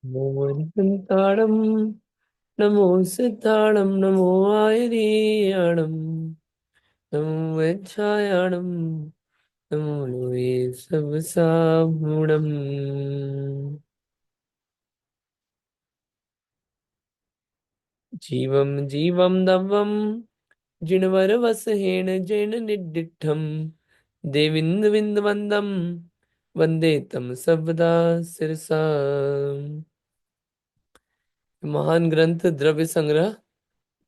मोहनताड़म नमो सिद्धाणम नमो आयरियाणम नमो वेच्छायाणम नमो लोये सब साहुणम। जीवम जीवम दवम जिणवर वसहेण जैन निडिठम देविंद विंद वंदम वंदे तम सबदा सिरसा। महान ग्रंथ द्रव्य संग्रह,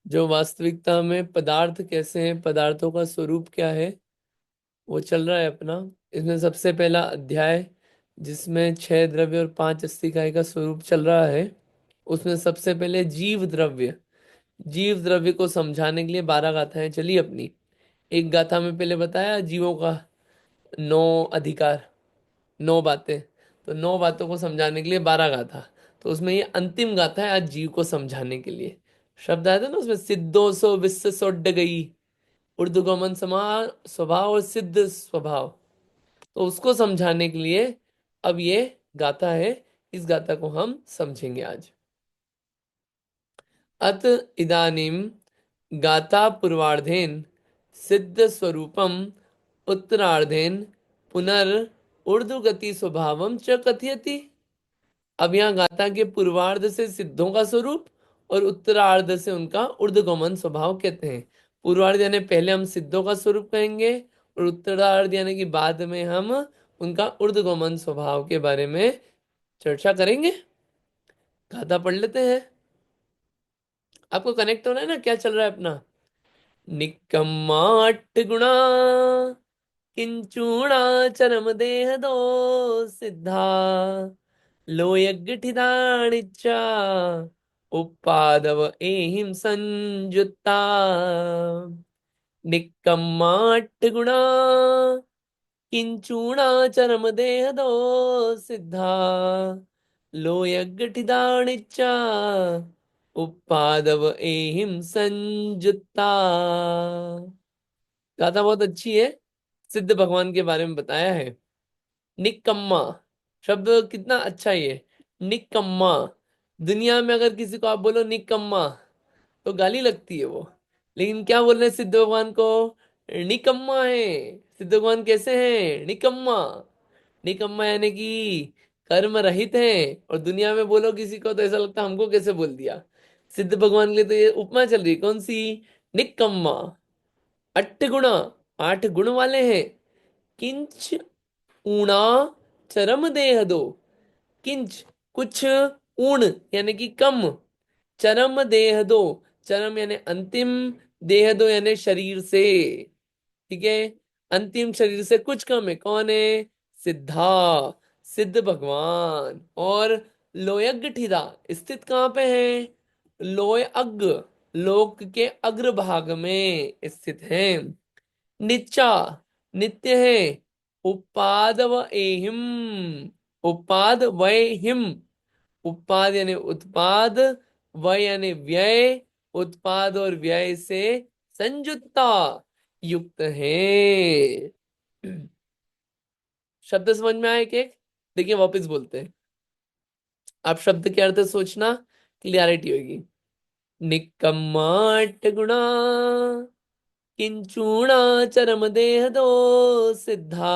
जो वास्तविकता में पदार्थ कैसे हैं, पदार्थों का स्वरूप क्या है, वो चल रहा है अपना। इसमें सबसे पहला अध्याय, जिसमें 6 द्रव्य और 5 अस्थि का स्वरूप चल रहा है, उसमें सबसे पहले जीव द्रव्य, जीव द्रव्य को समझाने के लिए 12 गाथाएं चली अपनी। एक गाथा में पहले बताया जीवों का 9 अधिकार, 9 बातें। तो 9 बातों को समझाने के लिए 12 गाथा। तो उसमें ये अंतिम गाथा है आज जीव को समझाने के लिए। शब्द आया था ना उसमें, सिद्धो सो विश्व सोड्ड गई, ऊर्ध्वगमन समा स्वभाव और सिद्ध स्वभाव। तो उसको समझाने के लिए अब ये गाथा है, इस गाथा को हम समझेंगे आज। अत इदानीम गाथा पूर्वार्धेन सिद्ध स्वरूपम उत्तरार्धेन पुनर् ऊर्ध्वगति स्वभावम च कथयति। अब यहाँ गाथा के पूर्वार्ध से सिद्धों का स्वरूप और उत्तरार्ध से उनका ऊर्ध्वगमन स्वभाव कहते हैं। पूर्वार्ध यानी पहले हम सिद्धों का स्वरूप कहेंगे, और उत्तरार्ध यानी कि बाद में हम उनका ऊर्ध्वगमन स्वभाव के बारे में चर्चा करेंगे। गाथा पढ़ लेते हैं। आपको कनेक्ट होना है ना, क्या चल रहा है अपना। निकम्माट गुणा किंचूणा चरम देह दो सिद्धा लोयग्ठिदाणिच्चा उपादव एहिं संयुत्ता। निकम्माट गुणा किंचूणा चरम देह दो सिद्धा लोयग्ठिदाणिच्चा उपादव एहिं संयुत्ता। गाथा बहुत अच्छी है, सिद्ध भगवान के बारे में बताया है। निकम्मा शब्द कितना अच्छा ही है। निकम्मा, दुनिया में अगर किसी को आप बोलो निकम्मा तो गाली लगती है वो, लेकिन क्या बोल रहे हैं सिद्ध भगवान को, निकम्मा है। सिद्ध भगवान कैसे हैं, निकम्मा। निकम्मा यानी कि कर्म रहित है, और दुनिया में बोलो किसी को तो ऐसा लगता है हमको कैसे बोल दिया। सिद्ध भगवान के लिए तो ये उपमा चल रही है, कौन सी, निकम्मा। 8 गुणा, 8 गुण वाले हैं। किंच ऊणा चरम देह दो, किंच कुछ, ऊण यानी कि कम, चरम देह दो, चरम यानी अंतिम, देह दो यानी शरीर से, ठीक है। अंतिम शरीर से कुछ कम है, कौन है, सिद्धा, सिद्ध भगवान। और लोयग्ठिदा स्थित कहाँ पे है, लोय अग्ग, लोक के अग्रभाग में स्थित है। निचा नित्य है। उपाद व एहिम, उपाद वय हिम, उत्पाद यानी उत्पाद, वय यानी व्यय, उत्पाद और व्यय से संयुक्ता युक्त है। शब्द समझ में आए कि, देखिए वापस बोलते हैं, आप शब्द के अर्थ सोचना, क्लियरिटी होगी। निकम्माट गुणा किंचूणा चरम देह दो सिद्धा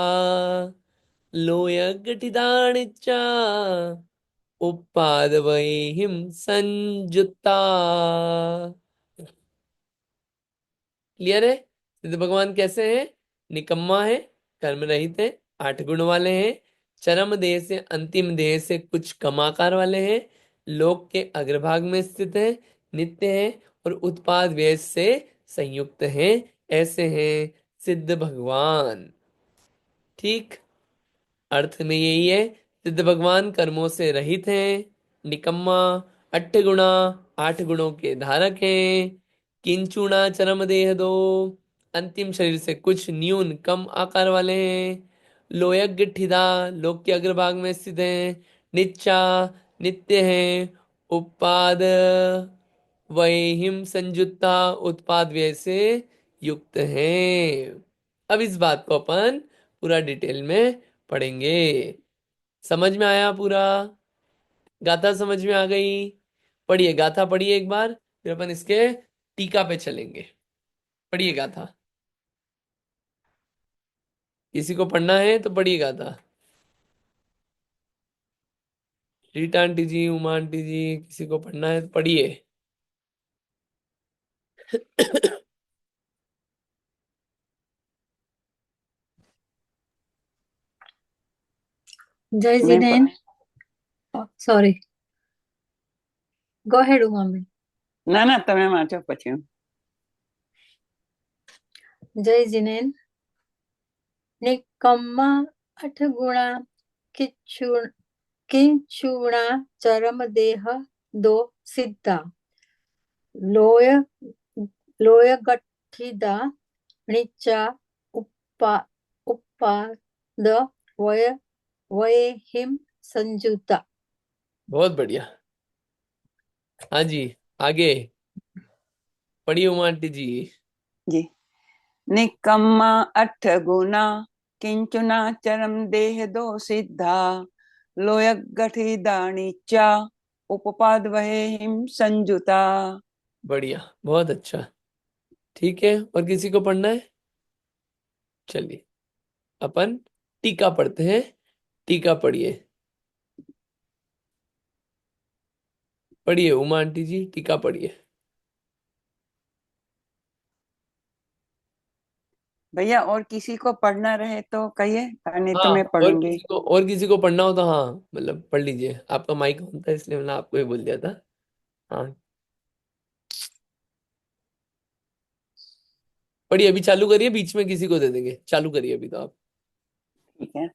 लोयगठिदाणिच्चा उपादवैहिं संयुक्ता। क्लियर है। सिद्ध भगवान कैसे हैं, निकम्मा है, कर्म रहित है, 8 गुण वाले हैं, चरम देह से अंतिम देह से कुछ कम आकार वाले हैं, लोक के अग्रभाग में स्थित है, नित्य है, और उत्पाद व्यय से संयुक्त हैं। ऐसे हैं सिद्ध भगवान। ठीक, अर्थ में यही है, सिद्ध भगवान कर्मों से रहित हैं, निकम्मा, 8 गुणा, 8 गुणों के धारक हैं, किंचुणा चरम देह दो, अंतिम शरीर से कुछ न्यून कम आकार वाले हैं, लोयग्ठिदा लोक के अग्रभाग में स्थित हैं, निच्चा नित्य हैं, उपाद वैहिम संयुक्ता उत्पाद व्यय से युक्त हैं। अब इस बात को अपन पूरा डिटेल में पढ़ेंगे। समझ में आया पूरा। गाथा समझ में आ गई? पढ़िए गाथा, पढ़िए एक बार, फिर अपन इसके टीका पे चलेंगे। पढ़िए गाथा। किसी को पढ़ना है तो पढ़िए गाथा। रीटा आंटी जी, उमा आंटी जी, किसी को पढ़ना है तो पढ़िए। जय मैं प... जिनेन। सॉरी, गो हेड उमा बेन। ના ના તમે વાંચો પછી હું. जय जिनेन। निकम्मा अठ गुणा किच्छु किंचुणा चरम देह दो सिद्धा लोय लोय गठिदा णिच्चा उपा उपाद वय वये हिम संजुता। बहुत बढ़िया। हाँ जी, आगे पढ़िए उमा आंटी जी। जी. निकम्मा अठ गुना किंचुना चरम देह दो सिद्धा लोयक गठी दाणिचा उपपाद वहे हिम संजुता. बढ़िया, बहुत अच्छा। ठीक है, और किसी को पढ़ना है? चलिए अपन टीका पढ़ते हैं। टीका पढ़िए। पढ़िए उमा आंटी जी, टीका पढ़िए। भैया और किसी को पढ़ना रहे तो कहिए, नहीं तो हाँ, मैं और पढ़ूंगी. किसी को, और किसी को पढ़ना हो तो हाँ, मतलब पढ़ लीजिए। आपका माइक ऑन था इसलिए मैंने आपको ही बोल दिया था। हाँ पढ़िए, अभी चालू करिए, बीच में किसी को दे देंगे। चालू करिए अभी तो आप। ठीक है.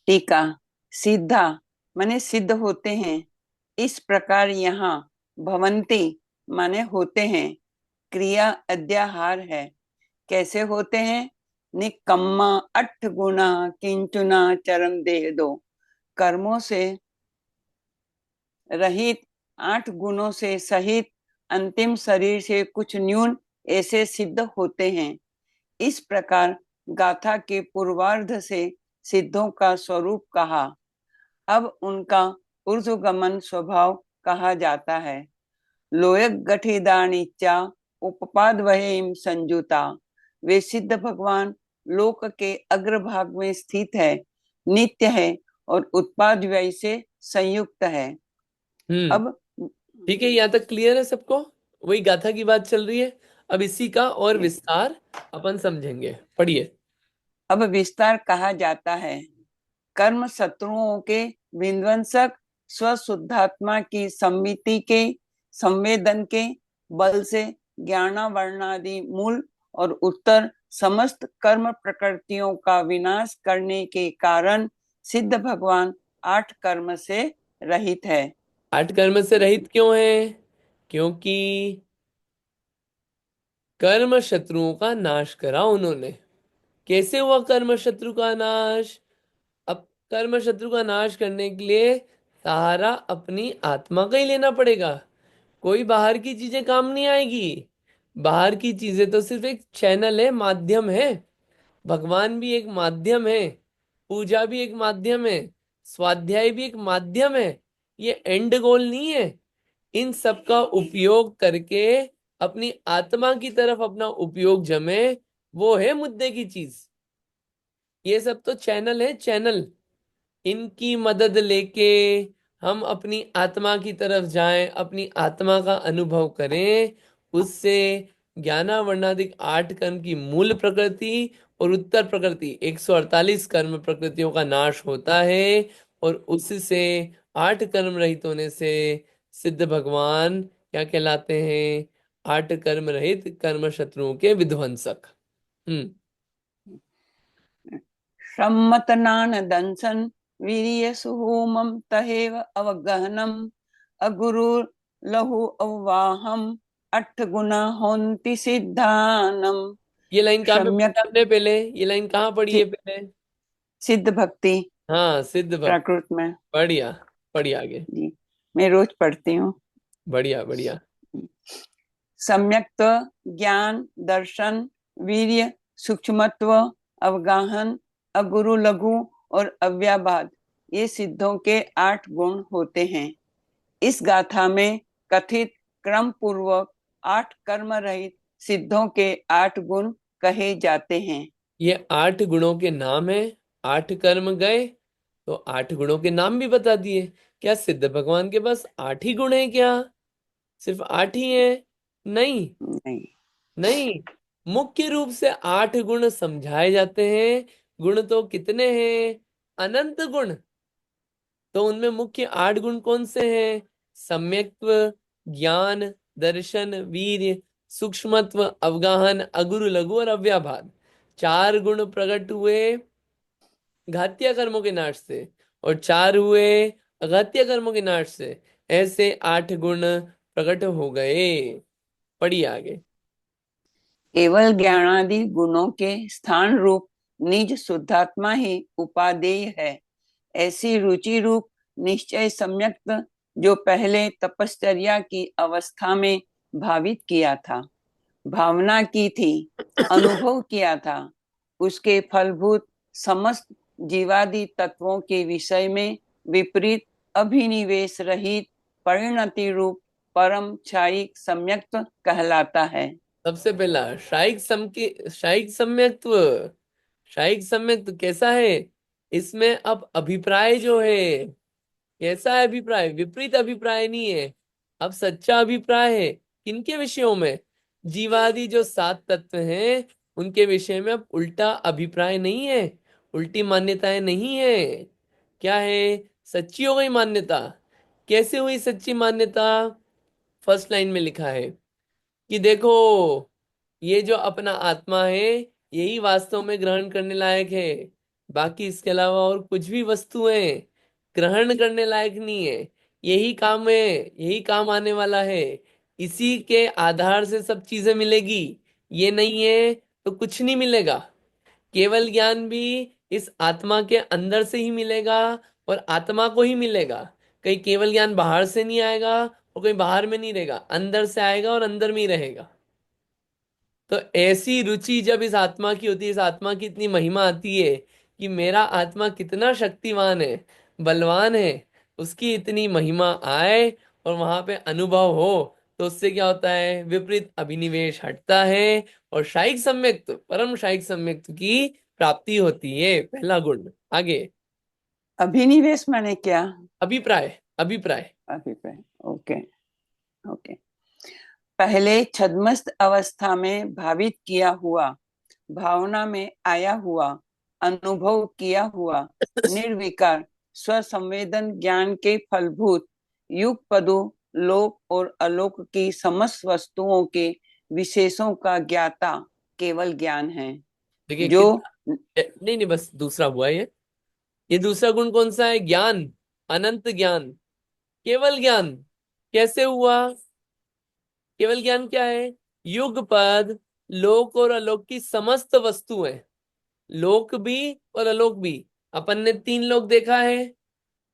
टीका. सीधा माने सिद्ध होते हैं, इस प्रकार यहाँ भवंती माने होते हैं, क्रिया अध्याहार है. कैसे होते हैं? निकम्मा अठ गुना किंचुना चरम देह दो. कर्मों से रहित, 8 गुणों से सहित, अंतिम शरीर से कुछ न्यून ऐसे सिद्ध होते हैं. इस प्रकार गाथा के पूर्वार्ध से सिद्धों का स्वरूप कहा. अब उनका ऊर्ध्वगमन स्वभाव कहा जाता है. लोयक गठिदानिचा उपपाद वहीम संजुता. वे सिद्ध भगवान लोक के अग्रभाग में स्थित है, नित्य है और उत्पाद व्यय से संयुक्त है. हम्म। अब ठीक है, यहाँ तक क्लियर है सबको? वही गाथा की बात चल रही है। अब इसी का और विस्तार अपन समझेंगे। पढ़िए। अब विस्तार कहा जाता है. कर्म शत्रुओं के विध्वंसक स्वशुद्धात्मा की सम्मिति के संवेदन के बल से ज्ञानावरणादि मूल और उत्तर समस्त कर्म प्रकृतियों का विनाश करने के कारण सिद्ध भगवान 8 कर्म से रहित है. 8 कर्म से रहित क्यों है? क्योंकि कर्म शत्रुओं का नाश करा उन्होंने। कैसे हुआ कर्म शत्रु का नाश? अब कर्म शत्रु का नाश करने के लिए सहारा अपनी आत्मा का ही लेना पड़ेगा। कोई बाहर की चीजें काम नहीं आएगी। बाहर की चीजें तो सिर्फ एक चैनल है, माध्यम है। भगवान भी एक माध्यम है, पूजा भी एक माध्यम है, स्वाध्याय भी एक माध्यम है। ये एंड गोल नहीं है। इन सब का उपयोग करके अपनी आत्मा की तरफ अपना उपयोग जमे, वो है मुद्दे की चीज। ये सब तो चैनल है, चैनल। इनकी मदद लेके हम अपनी आत्मा की तरफ जाएं, अपनी आत्मा का अनुभव करें। उससे ज्ञानावर्णाधिक 8 कर्म की मूल प्रकृति और उत्तर प्रकृति 148 कर्म प्रकृतियों का नाश होता है। और उससे 8 कर्म रहित होने से सिद्ध भगवान क्या कहलाते हैं? 8 कर्म रहित कर्म शत्रुओं के विध्वंसक। हम्म। सम्मतनान दंसन वीर्य सुहोमम तहेव अवगहनम अगुरु लहु अववाहम 8 गुना होन्ति सिद्धानम. ये लाइन कहाँ पे पढ़ी सम्यक आपने पहले? ये लाइन कहाँ पढ़ी है पहले? सिद्ध भक्ति हाँ, सिद्ध भक्त। प्राकृत में. बढ़िया। पढ़िए आगे। जी, मैं रोज पढ़ती हूँ. बढ़िया बढ़िया। सम्यक्त ज्ञान दर्शन वीर्य सूक्ष्मत्व अवगाहन अगुरु लघु और अव्याबाद ये सिद्धों के 8 गुण होते हैं। इस गाथा में कथित क्रम पूर्वक 8 कर्म रहित सिद्धों के 8 गुण कहे जाते हैं। ये 8 गुणों के नाम है। 8 कर्म गए तो 8 गुणों के नाम भी बता दिए। क्या सिद्ध भगवान के पास 8 ही गुण है क्या? सिर्फ 8 ही है? नहीं, नहीं। नहीं। मुख्य रूप से 8 गुण समझाए जाते हैं। गुण तो कितने हैं? अनंत गुण। तो उनमें मुख्य 8 गुण कौन से हैं? सम्यक्त्व, ज्ञान, दर्शन, वीर्य, सूक्ष्मत्व, अवगाहन, अगुरु लघु और अव्याभान। 4 गुण प्रकट हुए घातीय कर्मों के नाश से, और 4 हुए अघातीय कर्मों के नाश से। ऐसे 8 गुण प्रकट हो गए। पढ़िए आगे। केवल ज्ञानादि गुणों के स्थान रूप निज शुद्धात्मा ही उपादेय है। ऐसी रुचि रूप निश्चय सम्यक्त जो पहले तपश्चर्या की अवस्था में भावित किया था, भावना की थी, अनुभव किया था, उसके फलभूत समस्त जीवादि तत्वों के विषय में विपरीत अभिनिवेश रहित परिणति रूप परम क्षायिक सम्यक्त कहलाता है। सबसे पहला शायिक सम्यक्त्व। शायिक सम्यक्त्व कैसा है? इसमें अब अभिप्राय जो है, कैसा है अभिप्राय? विपरीत अभिप्राय नहीं है। अब सच्चा अभिप्राय है। किनके विषयों में? जीवादि जो 7 तत्व हैं उनके विषय में अब उल्टा अभिप्राय नहीं है, उल्टी मान्यताएं नहीं है। क्या है? सच्ची हो गई मान्यता। कैसे हुई सच्ची मान्यता? फर्स्ट लाइन में लिखा है कि देखो, ये जो अपना आत्मा है यही वास्तव में ग्रहण करने लायक है। बाकी इसके अलावा और कुछ भी वस्तुएं ग्रहण करने लायक नहीं है। यही काम है, यही काम आने वाला है। इसी के आधार से सब चीजें मिलेगी। ये नहीं है तो कुछ नहीं मिलेगा। केवल ज्ञान भी इस आत्मा के अंदर से ही मिलेगा और आत्मा को ही मिलेगा। कहीं केवल ज्ञान बाहर से नहीं आएगा और कहीं बाहर में नहीं रहेगा, अंदर से आएगा और अंदर में ही रहेगा। तो ऐसी रुचि जब इस आत्मा की होती है, इस आत्मा की इतनी महिमा आती है कि मेरा आत्मा कितना शक्तिवान है, बलवान है, उसकी इतनी महिमा आए और वहां पे अनुभव हो, तो उससे क्या होता है? विपरीत अभिनिवेश हटता है और शायिक सम्यक्त, परम शायिक सम्यक्त की प्राप्ति होती है। पहला गुण। आगे। अभिनिवेश माने क्या? अभिप्राय, अभिप्राय। अभिप्राय। ओके। ओके। पहले छद्मस्त अवस्था में भावित किया हुआ, भावना में आया हुआ, अनुभव किया हुआ निर्विकार स्वसंवेदन ज्ञान के फलभूत युग पदों लोक और अलोक की समस्त वस्तुओं के विशेषों का ज्ञाता केवल ज्ञान है। देखिए जो कितना, नहीं नहीं, बस दूसरा हुआ ये दूसरा गुण कौन सा है? ज्ञान, अनंत ज्ञान, केवल ज्ञान। कैसे हुआ? केवल ज्ञान क्या है? युग पद लोक और अलोक की समस्त वस्तुएं, लोक भी और अलोक भी। अपन ने 3 लोक देखा है।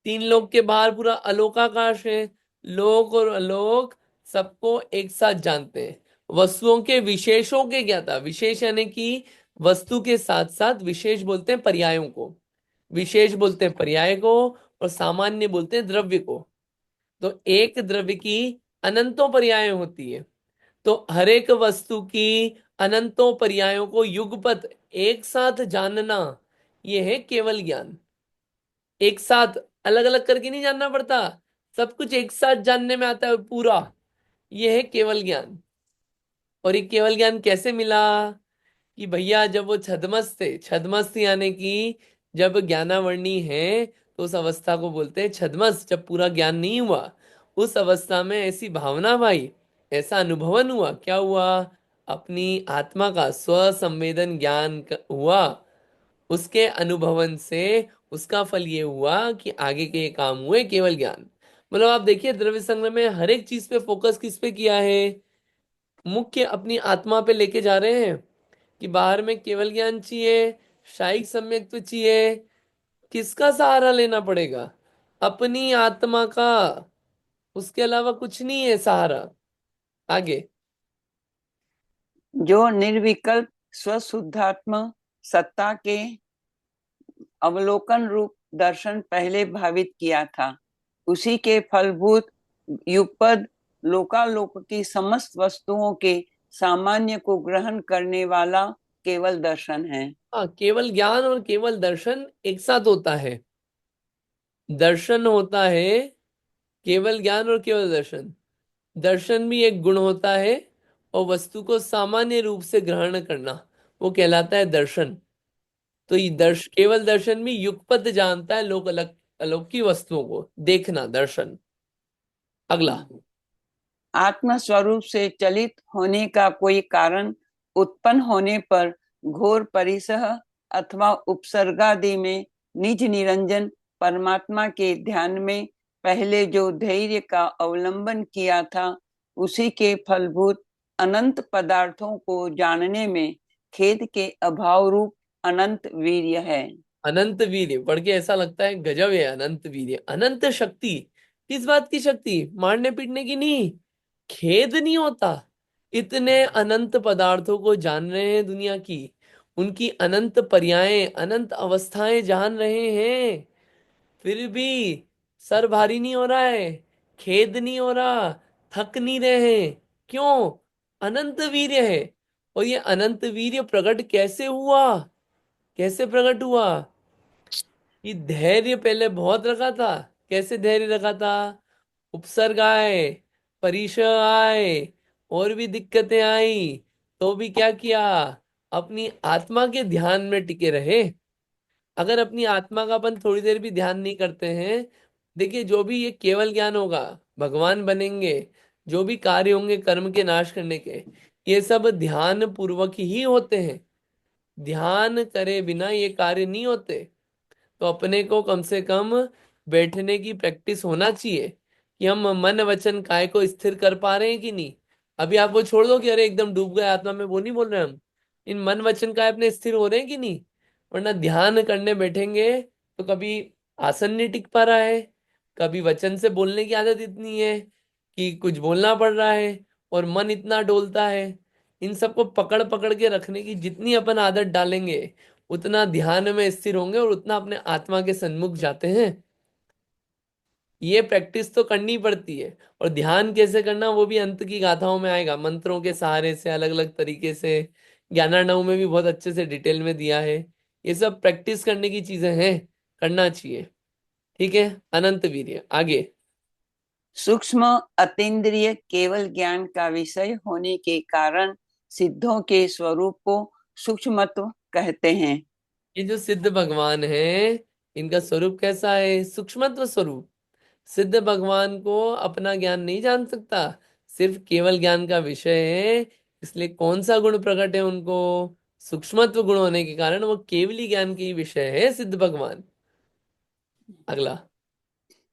3 लोक के बाहर पूरा अलोकाकाश है। लोक और अलोक सबको एक साथ जानते हैं। वस्तुओं के विशेषों के ज्ञाता, विशेष यानी कि वस्तु के साथ साथ विशेष बोलते हैं पर्यायों को। विशेष बोलते हैं पर्याय को और सामान्य बोलते हैं द्रव्य को। तो एक द्रव्य की अनंतों पर्याय होती है। तो हर एक वस्तु की अनंतों पर्यायों को युगपत एक साथ जानना, यह है केवल ज्ञान। एक साथ अलग अलग करके नहीं जानना पड़ता, सब कुछ एक साथ जानने में आता है पूरा। यह है केवल ज्ञान। और ये केवल ज्ञान कैसे मिला? कि भैया जब वो छद्मस्त थे, छद्मस्त यानी कि जब ज्ञानावर्णी है तो उस अवस्था को बोलते हैं छद्मस्त। जब पूरा ज्ञान नहीं हुआ उस अवस्था में ऐसी भावना भाई, ऐसा अनुभवन हुआ। क्या हुआ? अपनी आत्मा का स्व संवेदन ज्ञान हुआ। उसके अनुभवन से उसका फल ये हुआ कि आगे के ये काम हुए केवल ज्ञान। मतलब आप देखिए द्रव्य संग्रह में हर एक चीज पे फोकस किस पे किया है? मुख्य अपनी आत्मा पे लेके जा रहे हैं कि बाहर में केवल ज्ञान चाहिए, शायिक सम्यक तो चाहिए। किसका सहारा लेना पड़ेगा? अपनी आत्मा का। उसके अलावा कुछ नहीं है सहारा। आगे। जो निर्विकल्प स्वशुद्धात्म सत्ता के अवलोकन रूप दर्शन पहले भावित किया था। उसी के फलभूत युगपद लोकालोक की समस्त वस्तुओं के सामान्य को ग्रहण करने वाला केवल दर्शन है। हाँ, केवल ज्ञान और केवल दर्शन एक साथ होता है। दर्शन होता है केवल ज्ञान और केवल दर्शन। दर्शन भी एक गुण होता है, और वस्तु को सामान्य रूप से ग्रहण करना वो कहलाता है दर्शन। तो ये केवल दर्शन भी युगपत जानता है लोक अलग अलौकिक वस्तुओं को देखना, दर्शन। अगला। आत्म स्वरूप से चलित होने का कोई कारण उत्पन्न होने पर घोर परिसह अथवा उपसर्गादि में निज निरंजन परमात्मा के ध्यान में पहले जो धैर्य का अवलंबन किया था, उसी के फलभूत अनंत पदार्थों को जानने में खेद के अभाव रूप अनंत वीर्य है। अनंत वीर्य पढ़ के ऐसा लगता है गजब है। अनंत वीर्य, अनंत शक्ति। किस बात की शक्ति? मारने पीटने की नहीं। खेद नहीं होता। इतने अनंत पदार्थों को जान रहे हैं दुनिया की, उनकी अनंत पर्यायें, अनंत अवस्थाएं जान रहे हैं, फिर भी सर भारी नहीं हो रहा है, खेद नहीं हो रहा, थक नहीं रहे हैं। क्यों? अनंत वीर्य है। और ये अनंत वीर्य प्रकट कैसे हुआ? कैसे प्रकट हुआ? कि धैर्य पहले बहुत रखा था। कैसे धैर्य रखा था? उपसर्ग आए, परिचय आए, और भी दिक्कतें आई, तो भी क्या किया? अपनी आत्मा के ध्यान में टिके रहे। अगर अपनी आत्मा का अपन थोड़ी देर भी ध्यान नहीं करते हैं, देखिए जो भी ये केवल ज्ञान होगा, भगवान बनेंगे, जो भी कार्य होंगे कर्म के नाश करने के, ये सब ध्यान पूर्वक ही होते हैं। ध्यान करे बिना ये कार्य नहीं होते। तो अपने को कम से कम बैठने की प्रैक्टिस होना चाहिए कि हम मन वचन काय को स्थिर कर पा रहे हैं कि नहीं। अभी आप वो छोड़ दो कि अरे एकदम डूब गए आत्मा में, वो नहीं बोल रहे हम। इन मन वचन काय अपने स्थिर हो रहे हैं कि नहीं? वरना ध्यान करने बैठेंगे तो कभी आसन नहीं टिक पा रहा है, कभी वचन से बोलने की आदत इतनी है कि कुछ बोलना पड़ रहा है, और मन इतना डोलता है। इन सबको पकड़ पकड़ के रखने की जितनी अपन आदत डालेंगे, उतना ध्यान में स्थिर होंगे और उतना अपने आत्मा के सन्मुख जाते हैं। ये प्रैक्टिस तो करनी पड़ती है। और ध्यान कैसे करना वो भी अंत की गाथाओं में आएगा, मंत्रों के सहारे से, अलग अलग तरीके से। ज्ञानार्णव में भी बहुत अच्छे से डिटेल में दिया है। ये सब प्रैक्टिस करने की चीजें हैं, करना चाहिए। ठीक है, अनंत वीर्य। आगे। सूक्ष्म अतीन्द्रिय केवल ज्ञान का विषय होने के कारण सिद्धों के स्वरूप को सूक्ष्मत्व कहते हैं। ये जो सिद्ध भगवान है, इनका स्वरूप कैसा है? सूक्ष्मत्व स्वरूप। सिद्ध भगवान को अपना ज्ञान नहीं जान सकता, सिर्फ केवल ज्ञान का विषय है। इसलिए कौन सा गुण प्रकट है उनको? सूक्ष्मत्व गुण होने के कारण वो केवली ज्ञान की विषय है सिद्ध भगवान। अगला।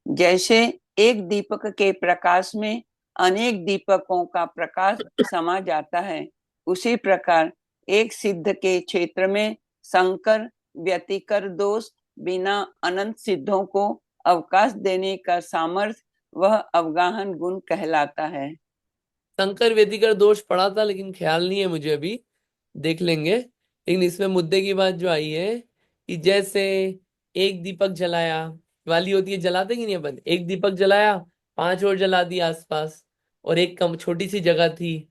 जैसे एक दीपक के प्रकाश में अनेक दीपकों का प्रकाश समा जाता है, उसी प्रकार एक सिद्ध के क्षेत्र में संकर व्यतिकर दोष बिना अनंत सिद्धों को अवकाश देने का सामर्थ्य वह अवगाहन गुण कहलाता है। संकर व्यतिकर दोष पढ़ा था लेकिन ख्याल नहीं है मुझे अभी, देख लेंगे। लेकिन इसमें मुद्दे की बात जो आई है कि जैसे एक दीपक जलाया, वाली होती है जलाते कि नहीं अपन, एक दीपक जलाया, पांच और जला दिया आसपास, और एक कम छोटी सी जगह थी।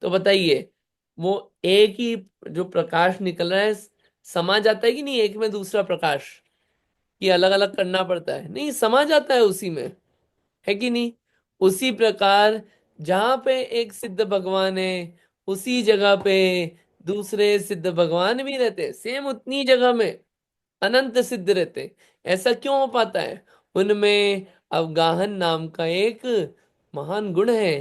तो बताइए, वो एक ही जो प्रकाश निकल रहा है समा जाता है कि नहीं एक में दूसरा प्रकाश? कि अलग अलग करना पड़ता है? नहीं, समा जाता है उसी में, है कि नहीं? उसी प्रकार जहां पे एक सिद्ध भगवान है, उसी जगह पे दूसरे सिद्ध भगवान भी रहते हैं, सेम उतनी जगह में अनंत सिद्ध रहते हैं। ऐसा क्यों हो पाता है? उनमें अवगाहन नाम का एक महान गुण है।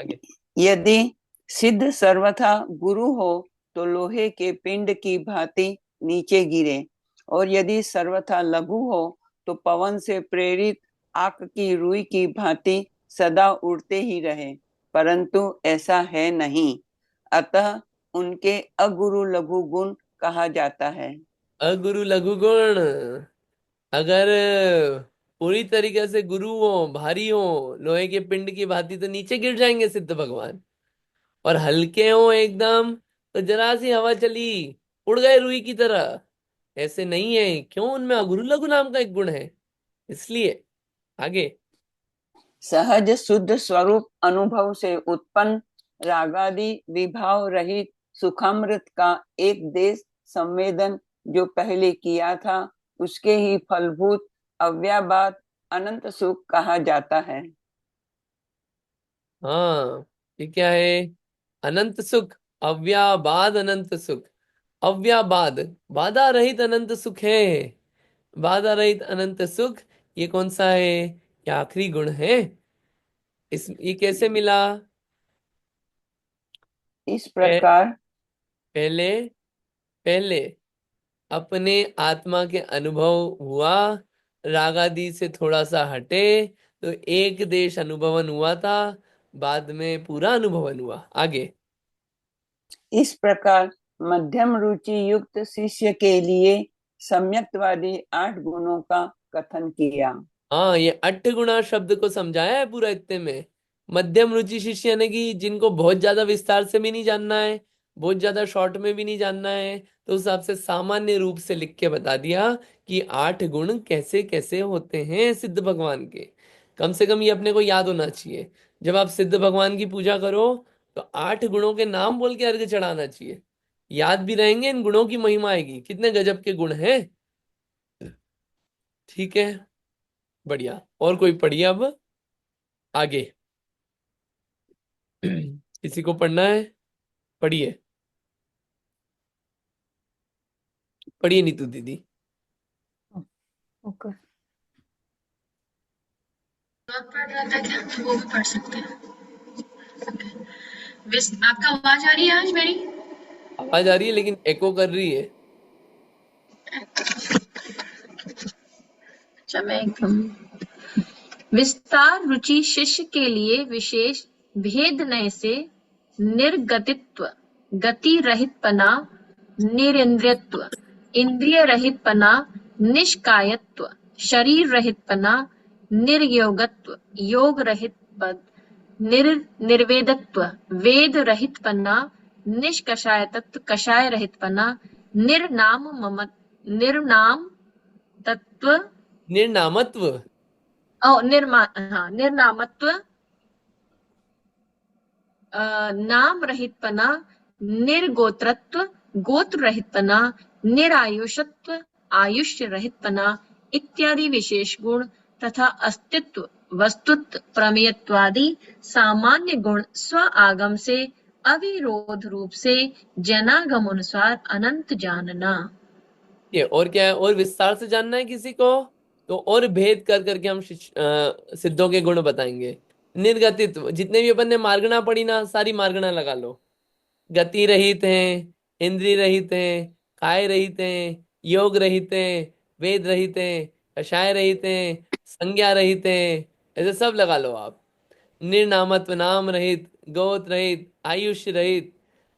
आगे। यदि सिद्ध सर्वथा गुरु हो तो लोहे के पिंड की भांति नीचे गिरे, और यदि सर्वथा लघु हो तो पवन से प्रेरित आक की रुई की भांति सदा उड़ते ही रहे। परंतु ऐसा है नहीं, अतः उनके अगुरु लघु गुण कहा जाता है। अगुरु लघु गुण। अगर पूरी तरीके से गुरु हो, भारी हो, लोहे के पिंड की भांति, तो नीचे गिर जाएंगे सिद्ध भगवान। और हल्के हो एकदम, तो जरा सी हवा चली उड़ गए रुई की तरह। ऐसे नहीं है, क्यों? उनमें अगुरु लघु नाम का एक गुण है, इसलिए। आगे। सहज शुद्ध स्वरूप अनुभव से उत्पन्न रागादि विभाव रहित सुखामृत का एक देश संवेदन जो पहले किया था, उसके ही फलभूत अव्याबाद अनंत सुख कहा जाता है। हाँ, ये क्या है? अनंत सुख, अव्याबाद अनंत सुख। अव्याबाद, बाधा रहित अनंत सुख है। बाधा रहित अनंत सुख, ये कौन सा है? ये आखिरी गुण है। ये कैसे मिला? इस पह- प्रकार पहले पहले अपने आत्मा के अनुभव हुआ, रागादि से थोड़ा सा हटे, तो एक देश अनुभवन हुआ था, बाद में पूरा अनुभवन हुआ। आगे। इस प्रकार मध्यम रुचि युक्त शिष्य के लिए सम्यक्तवादी 8 गुणों का कथन किया। हाँ, ये अट्ठ गुणा शब्द को समझाया है पूरा इतने में। मध्यम रुचि शिष्य यानी कि जिनको बहुत ज्यादा विस्तार से भी नहीं जानना है, बहुत ज्यादा शॉर्ट में भी नहीं जानना है, तो उस हिसाब से सामान्य रूप से लिख के बता दिया कि 8 गुण कैसे कैसे होते हैं सिद्ध भगवान के। कम से कम ये अपने को याद होना चाहिए। जब आप सिद्ध भगवान की पूजा करो, तो 8 गुणों के नाम बोल के अर्घ चढ़ाना चाहिए। याद भी रहेंगे, इन गुणों की महिमा आएगी, कितने गजब के गुण हैं। ठीक है, बढ़िया। और कोई पढ़िए अब आगे। किसी को पढ़ना है? पढ़िए, पढ़िए नीतू दीदी। ओके। और पढ़ रहा था क्या? वो भी पढ़ सकते हैं। आपका आवाज आ रही है आज मेरी? आवाज आ रही है लेकिन एको कर रही है। अच्छा, मैं एकदम विस्तार रुचि शिष्य के लिए विशेष भेद नय से निर्गतित्व, गति रहितपना, निरेंद्रियत्व, इंद्रिय रहितपना, निष्कायत्व, शरीर रहितपना, निर्योगत्व, योग रहित पद, निर्वेदत्व, वेद रहितपना, निष्कषाय तत्व, कषाय रहितपना, निर्नाम तत्व, निर्नामत्व। निर्नामत्व, नाम रहितपना, निर्गोत्रत्व, गोत्र रहितपना, निरायुषत्व, आयुष्य रहितपना इत्यादि विशेष गुण तथा अस्तित्व, वस्तुत्व, प्रमेयत्वादि सामान्य गुण स्व आगम से अविरोध रूप से जनागम अनुसार अनंत जानना। ये और क्या है? और विस्तार से जानना है किसी को, तो और भेद कर करके हम सिद्धों के गुण बताएंगे। निर्गतित्व, जितने भी अपन ने मार्गना पढ़ी ना, सारी मार्गना लगा लो। गति रहित हैं, इंद्रिय रहित हैं, काय रहित हैं, योग रहित हैं, वेद रहित हैं, कषाय रहित हैं, संज्ञा रहित हैं, ऐसे सब लगा लो आप। निर्नामत्व, नाम रहित, गोत्र रहित, आयुष्य रहित,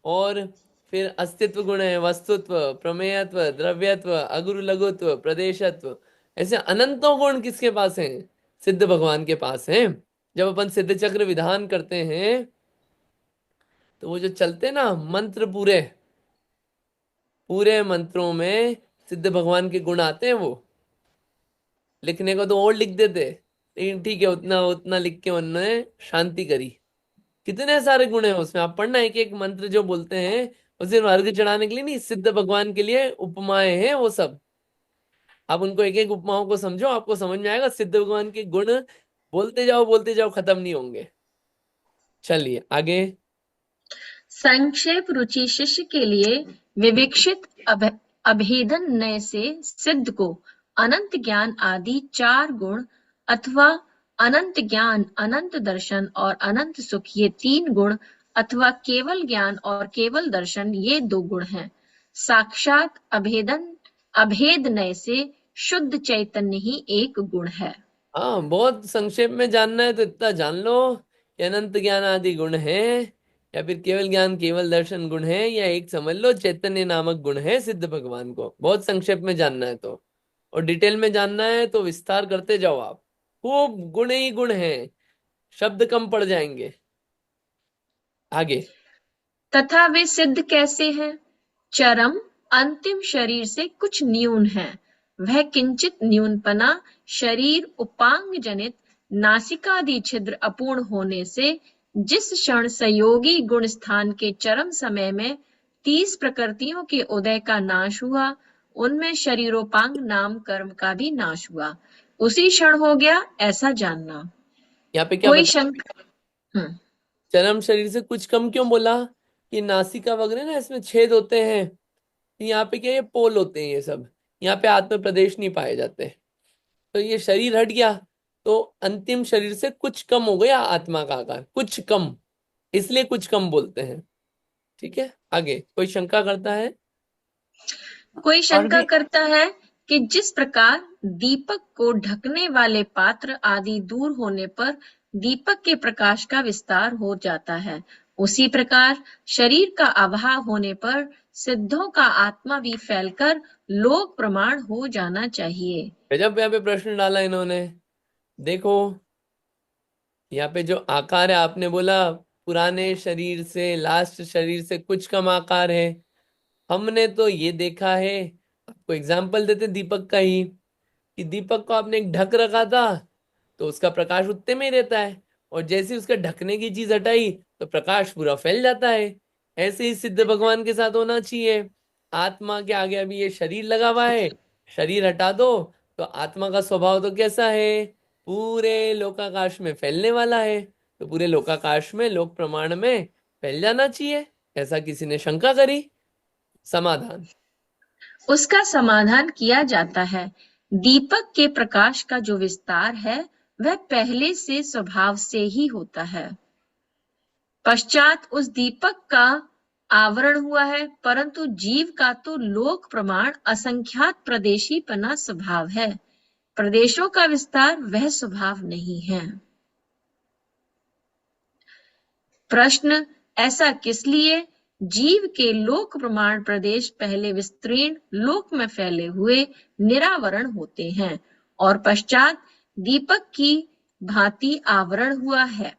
और फिर अस्तित्व गुण है, वस्तुत्व, प्रमेयत्व, द्रव्यत्व, अगुरु लघुत्व, प्रदेशत्व। ऐसे अनंतों गुण किसके पास हैं? सिद्ध भगवान के पास हैं। जब अपन सिद्ध चक्र विधान करते हैं, तो वो जो चलते हैं ना मंत्र, पूरे पूरे मंत्रों में सिद्ध भगवान के गुण आते हैं। वो लिखने को तो और लिख देते, लेकिन ठीक है, उतना उतना लिख के उन्होंने शांति करी। कितने सारे गुण हैं उसमें, आप पढ़ना। एक एक मंत्र जो बोलते हैं, वो सिर्फ अर्घ चढ़ाने के लिए नहीं, सिद्ध भगवान के लिए उपमाएं हैं वो सब। आप उनको एक एक उपमाओं को समझो, आपको समझ में आएगा। सिद्ध भगवान के गुण बोलते जाओ, खत्म नहीं होंगे। चलिए आगे। संक्षेप रुचि शिष्य के लिए विवेक्षित अभेदन नय से सिद्ध को अनंत ज्ञान आदि 4 गुण अथवा अनंत ज्ञान, अनंत दर्शन और अनंत सुख ये 3 गुण अथवा केवल ज्ञान और केवल दर्शन ये 2 गुण हैं। साक्षात अभेद नय से शुद्ध चैतन्य ही एक गुण है। हाँ, बहुत संक्षेप में जानना है तो इतना जान लो कि अनंत ज्ञान आदि गुण है, या फिर केवल ज्ञान केवल दर्शन गुण है, या एक समझ लो चैतन्य नामक गुण है सिद्ध भगवान को। बहुत संक्षेप में जानना है तो। और डिटेल में जानना है तो विस्तार करते जाओ आप। खूब गुण ही गुण है, शब्द कम पड़ जाएंगे। आगे। तथा वे सिद्ध कैसे हैं? चरम, अंतिम शरीर से कुछ न्यून है। वह किंचित न्यूनपना शरीर उपांग जनित नासिकादि छिद्र अपूर्ण होने से जिस क्षण संयोगी गुण स्थान के चरम समय में 30 प्रकृतियों के उदय का नाश हुआ, उनमें शरीरोपांग नाम कर्म का भी नाश हुआ। उसी क्षण हो गया ऐसा जानना। यहाँ पे क्या कोई बता, शंका? चरम शरीर से कुछ कम क्यों बोला? ये नासिका वगैरह ना, इसमें छेद होते हैं। यहाँ पे क्या, ये पोल होते हैं ये सब। यहाँ पे आत्म प्रदेश नहीं पाए जाते। तो ये शरीर हट गया, तो अंतिम शरीर से कुछ कम हो गया आत्मा का आकार, कुछ कम, इसलिए कुछ कम बोलते हैं। ठीक है, आगे कोई शंका करता है? कोई और शंका भी करता है कि जिस प्रकार दीपक को ढकने वाले पात्र आदि दूर होने पर दीपक के प्रकाश का विस्तार हो जाता है, उसी प्रकार शरीर का अभाव होने पर सिद्धों का आत्मा भी फैलकर लोक प्रमाण हो जाना चाहिए। गजब, यहाँ पे प्रश्न डाला इन्होंने। देखो, यहाँ पे जो आकार है, आपने बोला पुराने शरीर से, लास्ट शरीर से कुछ कम आकार है। हमने तो ये देखा है, आपको एग्जाम्पल देते दीपक का ही, कि दीपक को आपने एक ढक रखा था तो उसका प्रकाश उतने में ही रहता है, और जैसे ही उसका ढकने की चीज हटाई तो प्रकाश पूरा फैल जाता है। ऐसे ही सिद्ध भगवान के साथ होना चाहिए। आत्मा के आगे अभी ये शरीर लगा हुआ है, शरीर हटा दो तो आत्मा का स्वभाव तो कैसा है, पूरे लोकाकाश में फैलने वाला है। तो पूरे लोकाकाश में, लोक प्रमाण में फैल जाना चाहिए। ऐसा किसी ने शंका करी? समाधान, उसका समाधान किया जाता है। दीपक के प्रकाश का जो विस्तार है वह पहले से स्वभाव से ही होता है। पश्चात उस दीपक का आवरण हुआ है, परंतु जीव का तो लोक प्रमाण असंख्यात प्रदेशीपना स्वभाव है। प्रदेशों का विस्तार वह स्वभाव नहीं है। प्रश्न, ऐसा किस लिए? जीव के लोक प्रमाण प्रदेश पहले विस्तीर्ण लोक में फैले हुए निरावरण होते हैं और पश्चात दीपक की भांति आवरण हुआ है।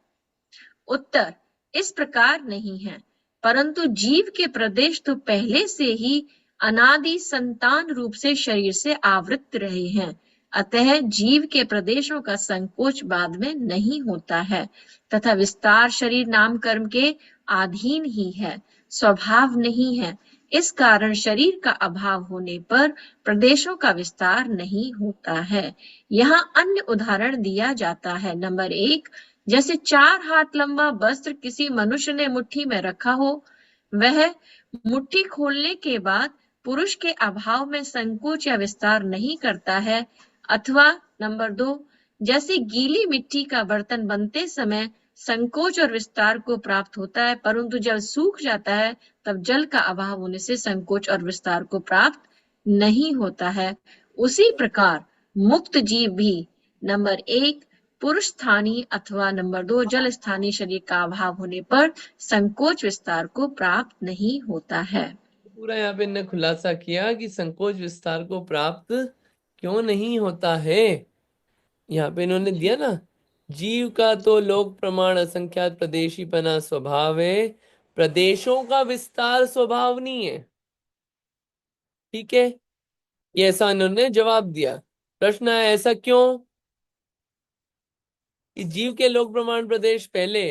उत्तर, इस प्रकार नहीं है, परंतु जीव के प्रदेश तो पहले से ही अनादि संतान रूप से शरीर से आवृत रहे हैं। अतः जीव के प्रदेशों का संकोच बाद में नहीं होता है तथा विस्तार शरीर नाम कर्म के अधीन ही है, स्वभाव नहीं है। इस कारण शरीर का अभाव होने पर प्रदेशों का विस्तार नहीं होता है। यहाँ अन्य उदाहरण दिया जाता है। नंबर 1, जैसे 4 हाथ लंबा वस्त्र किसी मनुष्य ने मुट्ठी में रखा हो, वह मुट्ठी खोलने के बाद पुरुष के अभाव में संकोच या विस्तार नहीं करता है। अथवा नंबर 2, जैसे गीली मिट्टी का बर्तन बनते समय संकोच और विस्तार को प्राप्त होता है, परंतु जब सूख जाता है तब जल का अभाव होने से संकोच और विस्तार को प्राप्त नहीं होता है। उसी प्रकार मुक्त जीव भी नंबर 1 पुरुष स्थानीय अथवा नंबर 2 जल स्थानीय शरीर का अभाव होने पर संकोच विस्तार को प्राप्त नहीं होता है। पूरा यहाँ पे इन्होंने खुलासा किया कि संकोच विस्तार को प्राप्त क्यों नहीं होता है। यहाँ पे इन्होंने दिया ना, जीव का तो लोक प्रमाण असंख्यात प्रदेशीपना स्वभाव है, प्रदेशों का विस्तार स्वभाव नहीं है। ठीक है, ये ऐसा इन्होंने जवाब दिया। प्रश्न है, ऐसा क्यों? कि जीव के लोक प्रमाण प्रदेश पहले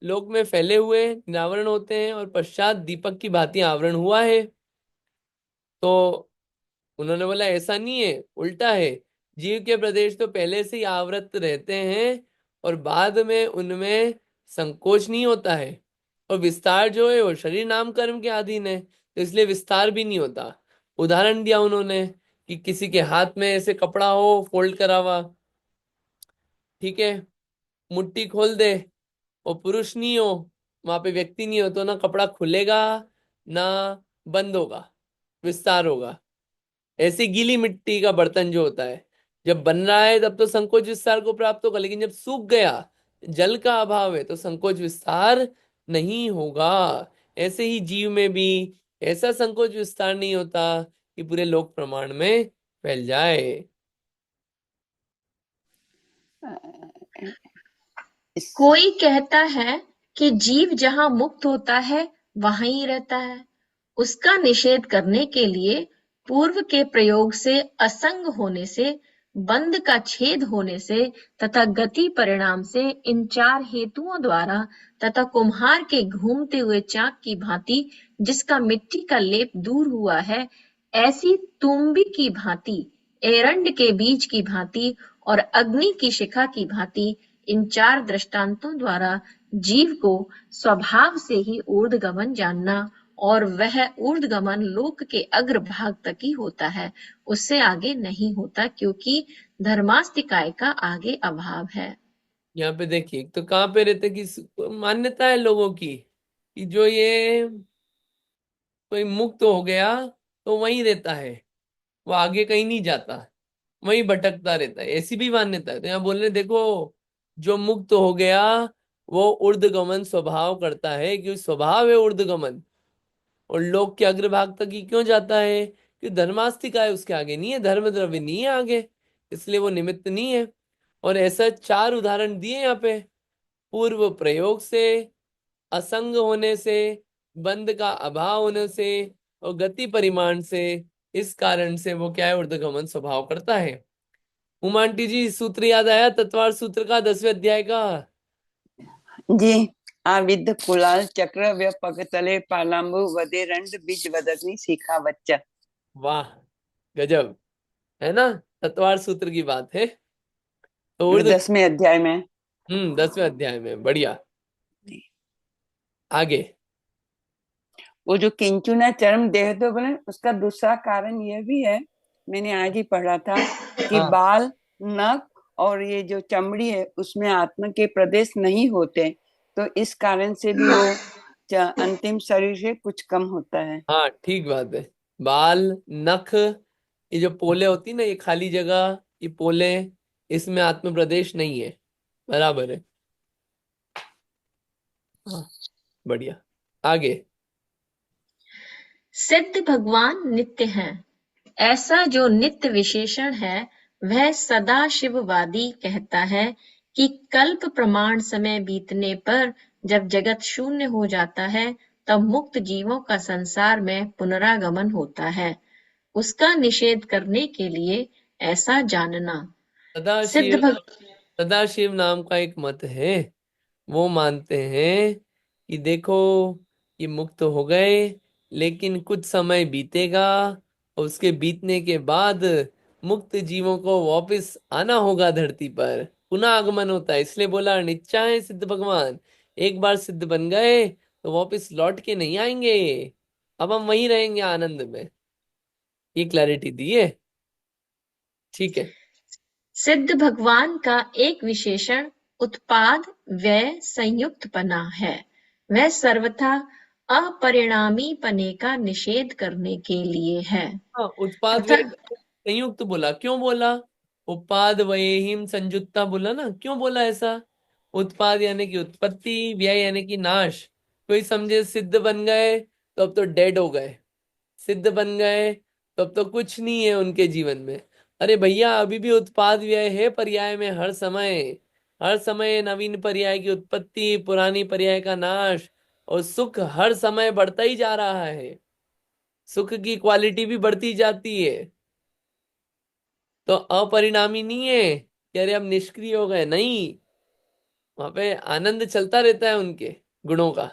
लोक में फैले हुए निरावरण होते हैं और पश्चात दीपक की भांति आवरण हुआ है। तो उन्होंने बोला ऐसा नहीं है, उल्टा है। जीव के प्रदेश तो पहले से ही आवृत रहते हैं और बाद में उनमें संकोच नहीं होता है, और विस्तार जो है वो शरीर नाम कर्म के अधीन है, तो इसलिए विस्तार भी नहीं होता। उदाहरण दिया उन्होंने कि किसी के हाथ में ऐसे कपड़ा हो फोल्ड करा हुआ, ठीक है, मुट्ठी खोल दे और पुरुष नहीं हो, वहां पे व्यक्ति नहीं हो, तो ना कपड़ा खुलेगा ना बंद होगा, विस्तार होगा। ऐसे गीली मिट्टी का बर्तन जो होता है, जब बन रहा है तब तो संकोच विस्तार को प्राप्त होगा, लेकिन जब सूख गया, जल का अभाव है, तो संकोच विस्तार नहीं होगा। ऐसे ही जीव में भी ऐसा संकोच विस्तार नहीं होता कि पूरे लोक प्रमाण में फैल जाए। इस कोई कहता है कि जीव जहां मुक्त होता है वहां ही रहता है उसका निषेध करने के लिए पूर्व के प्रयोग से असंग होने से, बंध का छेद होने से तथा गति परिणाम से इन चार हेतुओं द्वारा तथा कुम्हार के घूमते हुए चाक की भांति जिसका मिट्टी का लेप दूर हुआ है, ऐसी तुम्बी की भांति, एरंड के बीज की भांति और अग्नि की शिखा की भांति इन चार दृष्टांतों द्वारा जीव को स्वभाव से ही ऊर्ध्वगमन जानना, और वह ऊर्ध्वगमन लोक के अग्रभाग तक ही होता है, उससे आगे नहीं होता, क्योंकि धर्मास्तिकाय का आगे अभाव है। यहाँ पे देखिए, तो कहाँ पे रहते कि मान्यता है लोगों की कि जो ये कोई मुक्त हो गया तो वहीं रहता है, वो आगे कहीं नहीं जाता, वहीं भटकता रहता है, ऐसी भी मान्यता है। तो यहाँ बोल रहे देखो, जो मुक्त हो गया वो ऊर्ध्वगमन स्वभाव करता है, क्योंकि स्वभाव है ऊर्ध्वगमन, और लोक के अग्रभाग तक ही क्यों जाता है, कि धर्मास्तिका है, उसके आगे नहीं है, धर्म द्रव्य नहीं है आगे, इसलिए वो निमित्त नहीं है। और ऐसा चार उदाहरण दिए यहाँ पे, पूर्व प्रयोग से, असंग होने से, बंध का अभाव होने से, और गति परिमाण से, इस कारण से वो क्या है, ऊर्ध्वगमन स्वभाव करता है। उमांटी जी, सूत्र याद आया तत्वार सूत्र का 10वें अध्याय का? जी, आविद कुलाल चक्र व्य पगतले पालांबु वदे रंड बीज वदग्नि सीखा बच्चा। वाह, गजब है ना, तत्वार सूत्र की बात है। तो वो 10वें अध्याय में 10वें अध्याय में, बढ़िया। आगे वो जो किंचुना चरम देह तो बोले, उसका दूसरा कारण यह भी है, मैंने आज ही पढ़ा था कि हाँ बाल, नख और ये जो चमड़ी है उसमें आत्मा के प्रदेश नहीं होते, तो इस कारण से भी वो अंतिम शरीर से कुछ कम होता है। हाँ, ठीक बात है। बाल, नख, ये जो पोले होती ना, ये खाली जगह, ये पोले, इसमें आत्म प्रदेश नहीं है, बराबर है। हाँ, बढ़िया। आगे सिद्ध भगवान नित्य हैं, ऐसा जो नित्य विशेषण है वह सदा शिववादी कहता है कि कल्प प्रमाण समय बीतने पर जब जगत शून्य हो जाता है तब मुक्त जीवों का संसार में पुनरागमन होता है, उसका निषेध करने के लिए ऐसा जानना। सिद्ध सदाशिव, भग सदाशिव नाम का एक मत है, वो मानते हैं कि देखो, ये मुक्त हो गए, लेकिन कुछ समय बीतेगा, और उसके बीतने के बाद मुक्त जीवों को वापस आना होगा धरती पर, पुनः आगमन होता है। इसलिए बोला नित्या है सिद्ध भगवान, एक बार सिद्ध बन गए तो वापस लौट के नहीं आएंगे, अब हम वहीं रहेंगे आनंद में। ये क्लैरिटी दी है, ठीक है। सिद्ध भगवान का एक विशेषण उत्पाद व्यय संयुक्तपना है, वह सर्वथा अपरिणामीपने का निषेध करने के लिए है। हाँ, उत्पाद तथा व्यय संयुक्त बोला, क्यों बोला? उत्पाद व्ययहिम संयुक्ता बोला ना, क्यों बोला ऐसा? उत्पाद यानी कि उत्पत्ति, व्यय यानी कि नाश। कोई समझे सिद्ध बन गए तो अब तो डेड हो गए, सिद्ध बन गए तो अब तो कुछ नहीं है उनके जीवन में। अरे भैया, अभी भी उत्पाद व्यय है पर्याय में, हर समय, हर समय नवीन पर्याय की उत्पत्ति, पुरानी पर्याय का नाश, और सुख हर समय बढ़ता ही जा रहा है, सुख की क्वालिटी भी बढ़ती जाती है। तो अपरिणामी नहीं है कि अरे हम निष्क्रिय हो गए, नहीं, वहां पे आनंद चलता रहता है उनके गुणों का।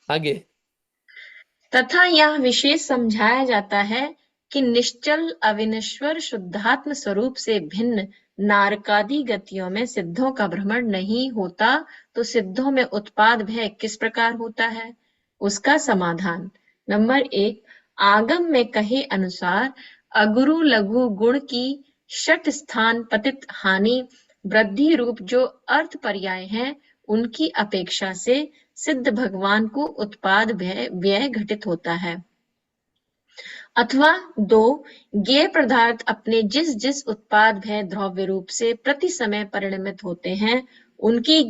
आगे तथा यह विशेष समझाया जाता है कि निश्चल अविनश्वर शुद्धात्म स्वरूप से भिन्न नारकादि गतियों में सिद्धों का भ्रमण नहीं होता, तो सिद्धों में उत्पाद भय किस प्रकार होता है? उसका समाधान। नंबर 1, आगम में कहे अनुसार अगुरु लघु गुण की षट स्थान पतित हानि वृद्धि रूप जो अर्थ पर्याय हैं, उनकी अपेक्षा से सिद्ध भगवान को उत्पाद व्यय घटित होता है। अथवा 2, ज्ञेय पदार्थ अपने जिस जिस उत्पाद भय द्रव्य रूप से प्रति समय परिणमित होते हैं, उनकी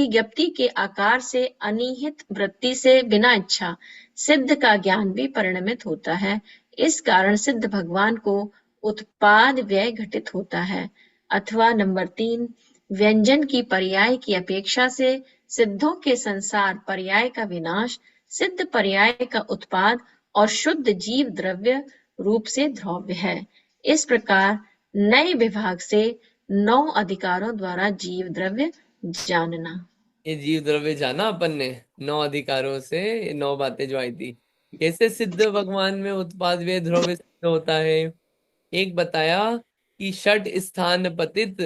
ज्ञप्ति के आकार से अनिहित वृत्ति से बिना इच्छा सिद्ध का ज्ञान भी परिणमित होता है। इस कारण सिद्ध भगवान को उत्पाद व्यय घटित होता है। अथवा नंबर 3, व्यंजन की पर्याय की अपेक्षा से सिद्धों के संसार पर्याय का विनाश सिद्ध पर्याय का उत्पाद और शुद्ध जीव द्रव्य रूप से द्रव्य है। इस प्रकार नए विभाग से 9 अधिकारों द्वारा जीव द्रव्य जानना। ये जीव द्रव्य जाना अपन ने 9 अधिकारों से, ये 9 बातें जो आई थी। कैसे सिद्ध भगवान में उत्पाद वे द्रव्य सिद्ध होता है? एक बताया कि षट स्थान पतित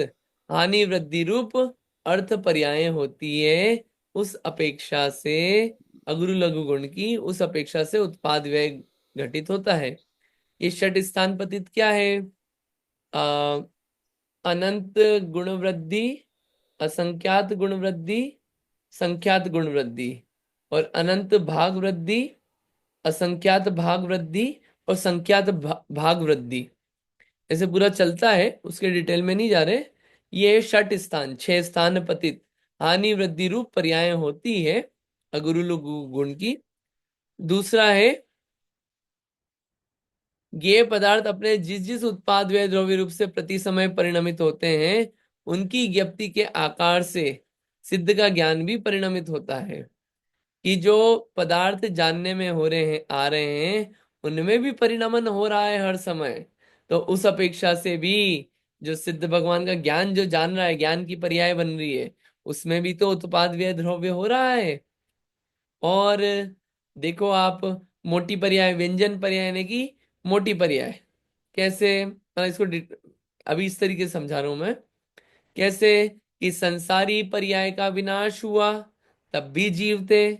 हानि वृद्धि रूप अर्थ पर्याय होती है, उस अपेक्षा से अगुरु लघु गुण की उस अपेक्षा से उत्पाद व्यय घटित होता है। ये षट स्थान पतित क्या है? आ, अनंत गुण वृद्धि, असंख्यात गुण वृद्धि, संख्यात गुण वृद्धि, और अनंत भाग वृद्धि, असंख्यात भाग वृद्धि, और संख्यात भाग वृद्धि। ऐसे पूरा चलता है, उसके डिटेल में नहीं जा रहे। ये षट स्थान, 6 स्थान पतित हानि वृद्धि रूप पर्याय होती है अगुरु लघु गुण की। दूसरा है ये पदार्थ अपने जिस जिस उत्पाद व द्रव्य रूप से प्रति समय परिणमित होते हैं, उनकी ज्ञप्ति के आकार से सिद्ध का ज्ञान भी परिणमित होता है। कि जो पदार्थ जानने में हो रहे हैं, आ रहे हैं, उनमें भी परिणमन हो रहा है हर समय। तो उस अपेक्षा से भी जो सिद्ध भगवान का ज्ञान जो जान रहा है, ज्ञान की पर्याय बन रही है, उसमें भी तो उत्पाद व्यय द्रव्य हो रहा है। और देखो आप, मोटी पर्याय, व्यंजन पर्याय यानी कि मोटी पर्याय कैसे, मैं इसको अभी इस तरीके से समझा रहा हूं मैं। कैसे कि संसारी पर्याय का विनाश हुआ तब भी जीव थे,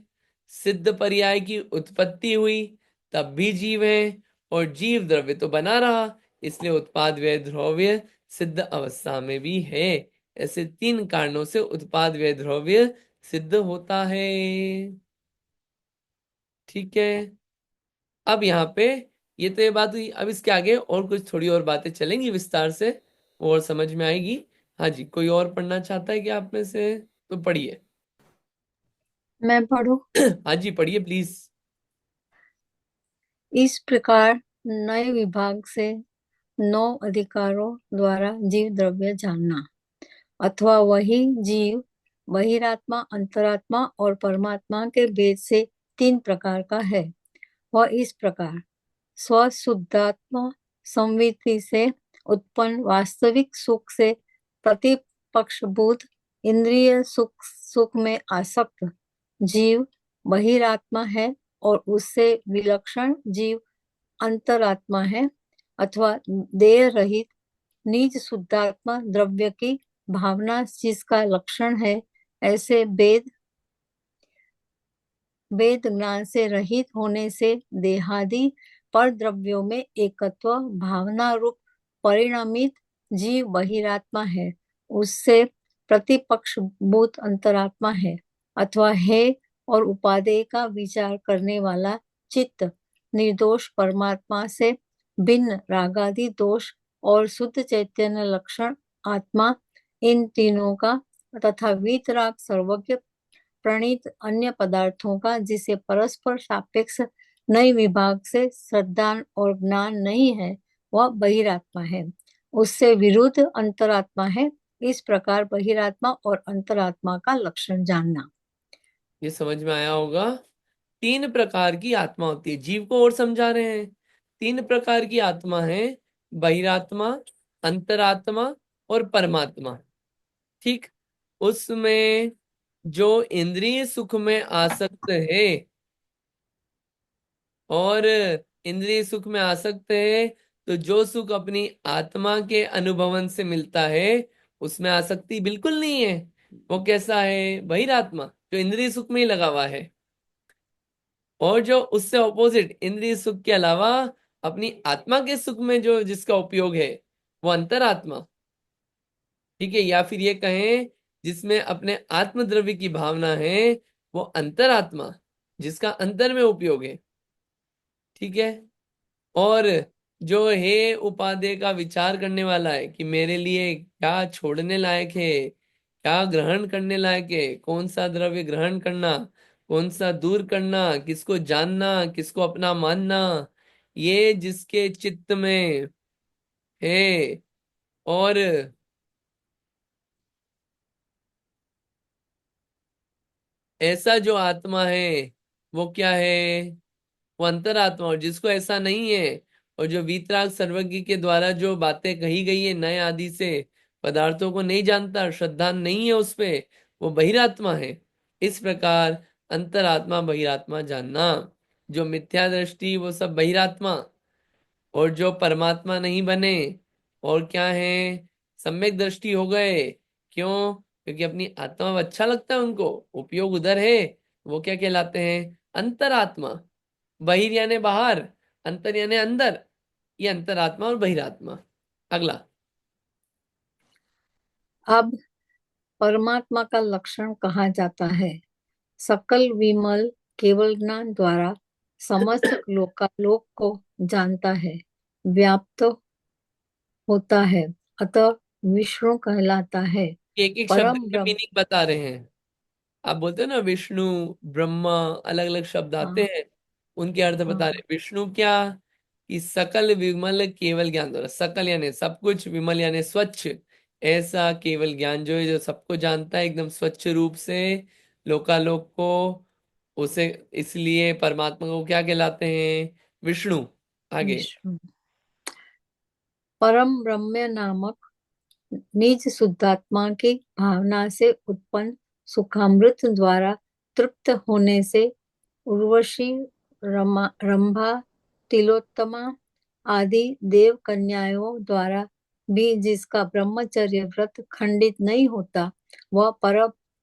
सिद्ध पर्याय की उत्पत्ति हुई तब भी जीव है, और जीव द्रव्य तो बना रहा, इसलिए उत्पाद व्यय द्रव्य सिद्ध अवस्था में भी है। ऐसे 3 कारणों से उत्पाद व्यय द्रव्य सिद्ध होता है। ठीक है। अब यहाँ पे ये तो ये बात हुई। अब इसके आगे और कुछ थोड़ी और बातें चलेंगी विस्तार से, और समझ में आएगी। हाँ जी, कोई और पढ़ना चाहता है कि आप में से? तो पढ़िए। मैं पढ़ूं? हाँ जी, पढ़िए प्लीज। इस प्रकार नए विभाग से 9 अधिकारों द्वारा जीव द्रव्य जानना, अथवा वही जीव बहिरात्मा, अंतरात्मा और परमात्मा के भेद से 3 प्रकार का है। वह इस प्रकार स्वशुद्धात्मा संवित्ति से उत्पन्न वास्तविक सुख से प्रतिपक्षभूत इंद्रिय सुख में आसक्त जीव बहिरात्मा है, और उससे विलक्षण जीव अंतरात्मा है, अथवा देह रहित निज शुद्धात्मा द्रव्य की भावना जिसका लक्षण है। ऐसे वेद ज्ञान से रहित होने से देहादि पर द्रव्यों में एकत्व भावना रूप परिणमित जीव बहिरात्मा है, उससे प्रतिपक्ष भूत अंतरात्मा है, अथवा है और उपादेय का विचार करने वाला चित्त निर्दोष परमात्मा से भिन्न रागादि दोष और शुद्ध चैतन्य लक्षण आत्मा, इन तीनों का तथा वीतराग सर्वज्ञ प्रणीत अन्य पदार्थों का, जिसे परस्पर सापेक्ष नए विभाग से श्रद्धा और ज्ञान नहीं है, वह बहिरात्मा है। उससे विरुद्ध अंतरात्मा है। इस प्रकार बहिरात्मा और अंतरात्मा का लक्षण जानना। ये समझ में आया होगा। 3 प्रकार की आत्मा होती है, जीव को और समझा रहे हैं। 3 प्रकार की आत्मा है, बहिरात्मा, अंतरात्मा और परमात्मा। ठीक। उसमें जो इंद्रिय सुख में आसक्त है, और इंद्रिय सुख में आसक्त है, तो जो सुख अपनी आत्मा के अनुभवन से मिलता है, उसमें आसक्ति बिल्कुल नहीं है। वो कैसा है? बहिरात्मा, जो इंद्रिय सुख में ही लगा हुआ है। और जो उससे ऑपोजिट, इंद्रिय सुख के अलावा अपनी आत्मा के सुख में जो जिसका उपयोग है, वो अंतरात्मा। ठीक है। या फिर ये कहें, जिसमें अपने आत्म द्रव्य की भावना है, वो अंतरात्मा, जिसका अंतर में उपयोग है। ठीक है। और जो है उपादेय का विचार करने वाला है कि मेरे लिए क्या छोड़ने लायक है, क्या ग्रहण करने लायक है, कौन सा द्रव्य ग्रहण करना, कौन सा दूर करना, किसको जानना, किसको अपना मानना, ये जिसके चित्त में है। और ऐसा जो आत्मा है, वो क्या है? वो अंतरात्मा। और जिसको ऐसा नहीं है, और जो वीतराग सर्वज्ञ के द्वारा जो बातें कही गई है नए आदि से, पदार्थों को नहीं जानता, श्रद्धा नहीं है उस पे, वो बहिरात्मा है। इस प्रकार अंतरात्मा बहिरात्मा जानना। जो मिथ्या दृष्टि वो सब बहिरात्मा, और जो परमात्मा नहीं बने और क्या है, सम्यक दृष्टि हो गए। क्यों? क्योंकि अपनी आत्मा में अच्छा लगता है उनको, उपयोग उधर है, वो क्या कहलाते हैं? अंतरात्मा। बहिर यानी बाहर, अंतर यानी अंदर। ये अंतरात्मा और बहिरात्मा। अगला। अब परमात्मा का लक्षण कहा जाता है। सकल विमल केवल ज्ञान द्वारा समस्त लोकालोक को जानता है, व्याप्त होता है, अतः विष्णु कहलाता है। एक एक शब्द परम के ब्रह्म। मीनिंग बता रहे हैं। आप बोलते हो ना विष्णु, ब्रह्मा, अलग अलग शब्द आते हाँ, हैं, उनके अर्थ बता हाँ, रहे। विष्णु क्या? कि सकल विमल केवल ज्ञान द्वारा, सकल यानी सब कुछ, विमल यानी स्वच्छ, ऐसा केवल ज्ञान जो है, जो सबको जानता है एकदम स्वच्छ रूप से, लोकालोक को, उसे, इसलिए परमात्मा को क्या कहलाते हैं? विष्णु। आगे। विष्णु। परम ब्रह्म नामक निज शुद्धात्मा की भावना से उत्पन्न सुखामृत द्वारा तृप्त होने से उर्वशी, रंभा, तिलोत्तमा आदि देव कन्याओं द्वारा भी जिसका ब्रह्मचर्य व्रत खंडित नहीं होता, वह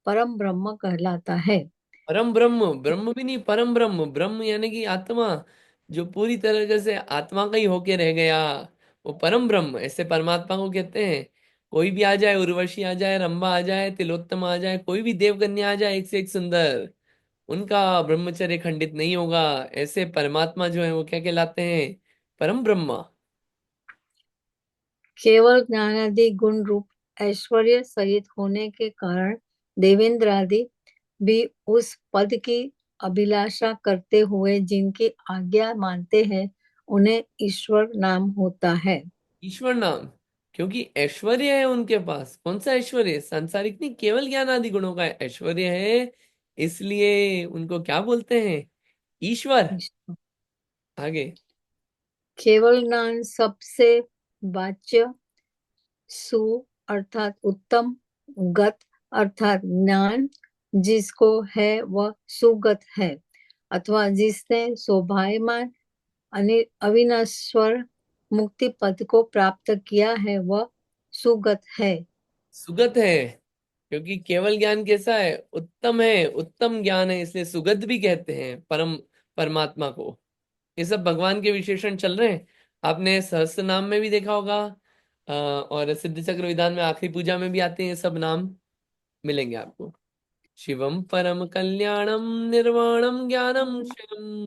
परम ब्रह्म कहलाता है। परम ब्रह्म, ब्रह्म भी नहीं, परम ब्रह्म। ब्रह्म यानी कि आत्मा, जो पूरी तरीके से आत्मा का ही होके रह गया, वो परम ब्रह्म, ऐसे परमात्मा को कहते हैं। कोई भी आ जाए, उर्वशी आ जाए, रंभा आ जाए, तिलोत्तम आ जाए, कोई भी देवकन्या आ जाए, एक से एक सुंदर, उनका ब्रह्मचर्य खंडित नहीं होगा। ऐसे परमात्मा जो है वो क्या कहलाते हैं? परम ब्रह्मा। केवल ज्ञानादि गुण रूप ऐश्वर्य सहित होने के कारण देवेंद्र आदि भी उस पद की अभिलाषा करते हुए जिनकी आज्ञा मानते हैं, उन्हें ईश्वर नाम होता है। ईश्वर नाम, क्योंकि ऐश्वर्य है उनके पास। कौन सा ऐश्वर्य? सांसारिक नहीं, केवल ज्ञान आदि गुणों का ऐश्वर्य है, इसलिए उनको क्या बोलते हैं? ईश्वर। ईश्वर। आगे। केवल ज्ञान सबसे वाच्य, सु अर्थात उत्तम, गत अर्थात ज्ञान जिसको है वह सुगत है, अथवा जिसने शोभायमान अविनश्वर मुक्ति पद को प्राप्त किया है, वह सुगत है। सुगत है, क्योंकि केवल ज्ञान कैसा है? उत्तम है, उत्तम ज्ञान है, इसलिए सुगत भी कहते हैं परम परमात्मा को। ये सब भगवान के विशेषण चल रहे हैं। आपने सहस्त्र नाम में भी देखा होगा, और सिद्ध चक्र विधान में आखिरी पूजा में भी आते हैं ये सब नाम, मिलेंगे आपको। शिवम परम कल्याणम निर्वाणम ज्ञानम शिवम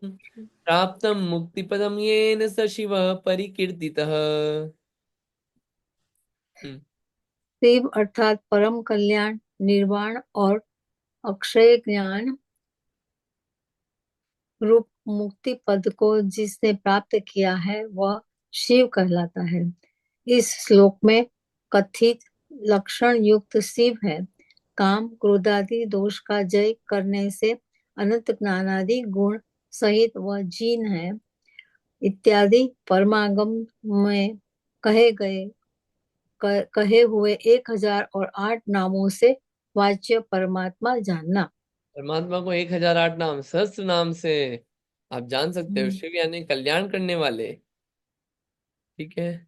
प्राप्तम मुक्तिपदम येन स शिव परिकीर्तितः। हम्म। शिव अर्थात परम कल्याण, निर्वाण और अक्षय ज्ञान रूप मुक्ति पद को जिसने प्राप्त किया है, वह शिव कहलाता है। इस श्लोक में कथित लक्षण युक्त शिव है। काम क्रोधादि दोष का जय करने से अनंत ज्ञानादि गुण सहित वह जीन है, इत्यादि परमागम में कहे गए कहे हुए 1008 नामों से वाच्य परमात्मा जानना। परमात्मा को 1008 नाम, सहस्त्र नाम से आप जान सकते हो। हम्म। शिव यानी कल्याण करने वाले, ठीक है।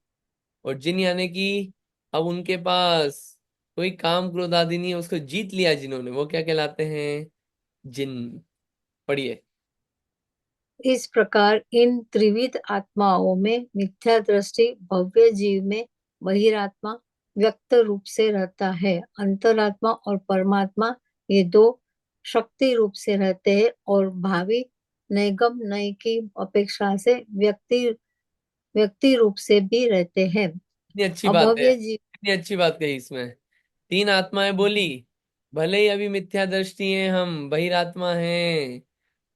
और जिन यानी कि अब उनके पास कोई काम क्रोध आदि नहीं है, उसको जीत लिया जिन्होंने, वो क्या कहलाते हैं? जिन। पढ़िए। इस प्रकार इन त्रिविध आत्माओं में मिथ्या दृष्टि भव्य जीव में बहिरात्मा व्यक्त रूप से रहता है, अंतरात्मा और परमात्मा ये दो शक्ति रूप से रहते हैं और भावी नैगम नय की अपेक्षा से व्यक्ति व्यक्ति रूप से भी रहते हैं। कितनी अच्छी बात है, अभव्य जीव। कितनी अच्छी बात कही इसमें। तीन आत्माएं बोली, भले ही अभी मिथ्या दृष्टि है, हम बहिरात्मा हैं,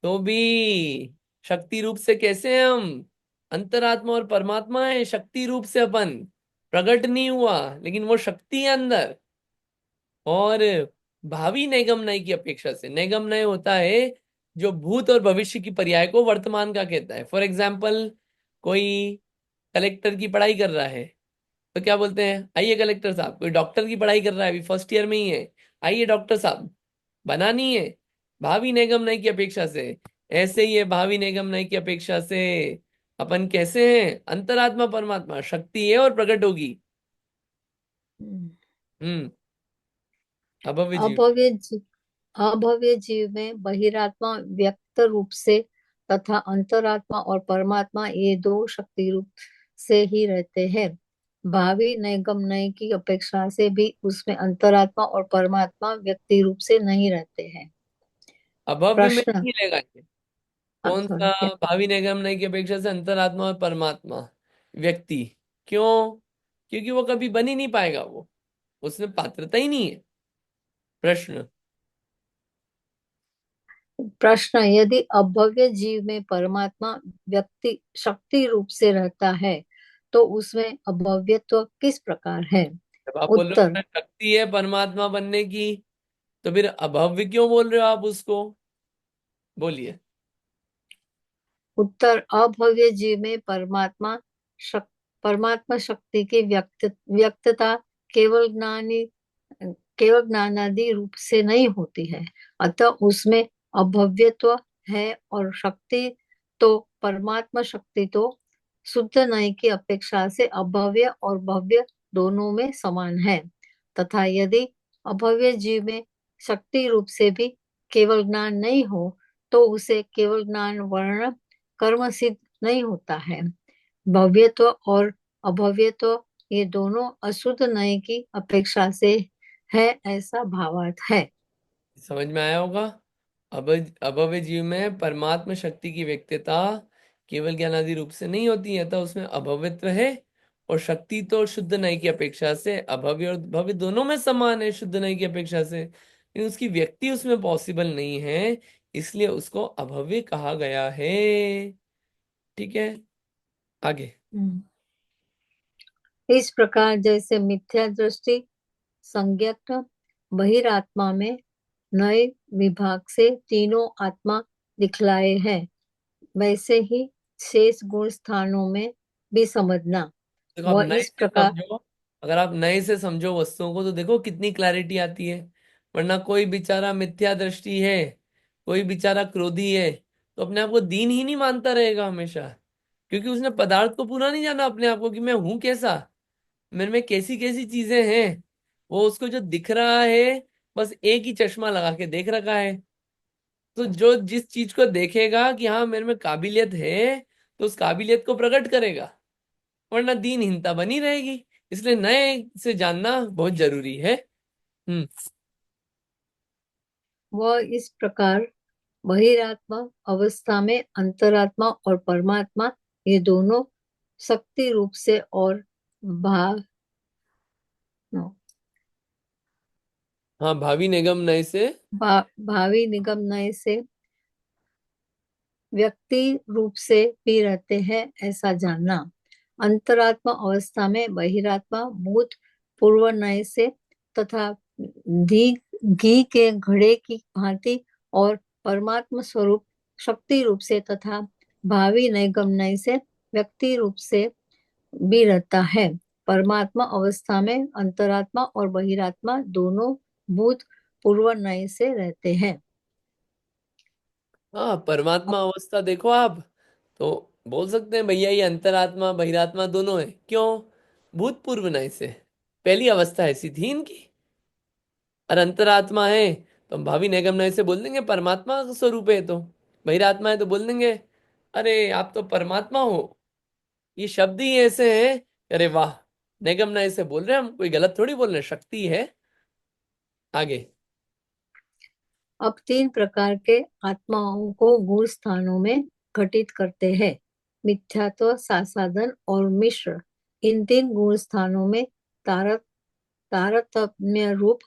तो भी शक्ति रूप से कैसे हैं हम? अंतरात्मा और परमात्मा है, शक्ति रूप से अपन प्रकट नहीं हुआ, लेकिन वो शक्ति है अंदर। और भावी नैगम नय की अपेक्षा से, नैगम नय होता है जो भूत और भविष्य की पर्याय को वर्तमान का कहता है। फॉर एग्जाम्पल, कोई कलेक्टर की पढ़ाई कर रहा है तो क्या बोलते हैं, आइए कलेक्टर साहब। कोई डॉक्टर की पढ़ाई कर रहा है, अभी फर्स्ट ईयर में ही है, आइए डॉक्टर साहब। बना नहीं है भावी निगम नय की अपेक्षा से। ऐसे ही है भावी निगम नय की अपेक्षा से। अपन कैसे हैं, अंतरात्मा परमात्मा शक्ति है और प्रकट होगी। हम्म। अभव्य जीव। अभव्य जी- अभव्य जीव में बहिरात्मा व्यक्त रूप से तथा अंतरात्मा और परमात्मा ये दो शक्ति रूप से ही रहते हैं। भावी नैगम नय की अपेक्षा से भी उसमें अंतरात्मा और परमात्मा व्यक्ति रूप से नहीं रहते हैं। अभव्य में प्रश्न। नहीं रहेगा ये। कौन सा? सॉरी क्या? भावी निगम नय की अपेक्षा से अंतरात्मा और परमात्मा व्यक्ति। क्यों? क्योंकि वो कभी बन ही नहीं पाएगा, वो उसमें पात्रता ही नहीं है। प्रश्न। प्रश्न, यदि अभव्य जीव में परमात्मा व्यक्ति शक्ति रूप से रहता है तो उसमें अभव्यत्व किस प्रकार है? जब आप बोल रहे हो उत्तर, ना शक्ति है परमात्मा बनने की, तो फिर अभव्य क्यों बोल रहे हो आप उसको? बोलिए। उत्तर अभव्य जीव में परमात्मा शक्ति की व्यक्तता केवल केवल ज्ञानादि रूप से नहीं होती है। अतः उसमें अभव्यत्व है और शक्ति तो परमात्मा शक्ति तो शुद्ध नय की अपेक्षा से अभव्य और भव्य दोनों में समान है। तथा यदि अभव्य जीव में शक्ति रूप से भी केवल ज्ञान नहीं हो तो उसे केवल ज्ञान वर्ण कर्म सिद्ध नहीं होता है। भव्यत्व और अभव्यत्व ये दोनों अशुद्ध नय की अपेक्षा से है, ऐसा भावार्थ है। समझ में आया होगा। अब अभव्य जीव में परमात्मा शक्ति की व्यक्तता केवल ज्ञानादि रूप से नहीं होती है, तो उसमें अभव्यत्व है। और शक्ति तो शुद्ध नय की अपेक्षा से अभव्य और भव्य दोनों में समान है, शुद्ध नय की अपेक्षा से, लेकिन उसकी व्यक्ति उसमें पॉसिबल नहीं है, इसलिए उसको अभव्य कहा गया है। ठीक है, आगे। हम्म। इस प्रकार जैसे मिथ्या दृष्टि संज्ञक बहिरात्मा में नए विभाग से तीनों आत्मा दिखलाए हैं, वैसे ही शेष गुण स्थानों में भी समझना। देखो आप वह नए इस से प्रकार समझो, अगर आप नए से समझो वस्तुओं को तो देखो कितनी क्लैरिटी आती है। वरना कोई बेचारा मिथ्या दृष्टि है, कोई बेचारा क्रोधी है, तो अपने आप को दीन ही नहीं मानता रहेगा हमेशा, क्योंकि उसने पदार्थ को पूरा नहीं जाना अपने आप को कि मैं हूं कैसा, मेरे में कैसी कैसी चीजें हैं। वो उसको जो दिख रहा है, बस एक ही चश्मा लगा के देख रखा है। तो जो जिस चीज को देखेगा कि हाँ मेरे में काबिलियत है, तो उस काबिलियत को प्रकट करेगा, वरना दीनहीनता बनी रहेगी। इसलिए नए से जानना बहुत जरूरी है। हम्म। वह इस प्रकार बहिरात्मा अवस्था में अंतरात्मा और परमात्मा ये दोनों शक्ति रूप से और भाव हाँ, भावी निगम नए से। भावी निगम नय से व्यक्ति रूप से भी रहते हैं, ऐसा जानना। अंतरात्मा अवस्था में बहिरात्मा भूत पूर्व नय से तथा धी घी के घड़े की भांति और परमात्मा स्वरूप शक्ति रूप से तथा भावी नैगम नय से व्यक्ति रूप से भी रहता है। परमात्मा अवस्था में अंतरात्मा और बहिरात्मा दोनों भूत पूर्व नय से रहते हैं। हाँ, परमात्मा अवस्था देखो आप, तो बोल सकते हैं भैया ये अंतरात्मा बहिरात्मा दोनों है। क्यों? भूतपूर्व नए से पहली अवस्था ऐसी थी इनकी। और अंतरात्मा है तो हम भावी निगम नए से बोल देंगे परमात्मा का स्वरूप है, तो बहिरात्मा है तो बोल देंगे अरे आप तो परमात्मा हो। ये शब्द ही ऐसे हैं, अरे वाह, निगम नए से बोल रहे हैं हम, कोई गलत थोड़ी बोल रहे हैं, शक्ति है। आगे। अब तीन प्रकार के आत्माओं को गुण स्थानों में घटित करते हैं, मिथ्यात्व, सासाधन और मिश्र। इन तीन गुण स्थानों में तारतम्य रूप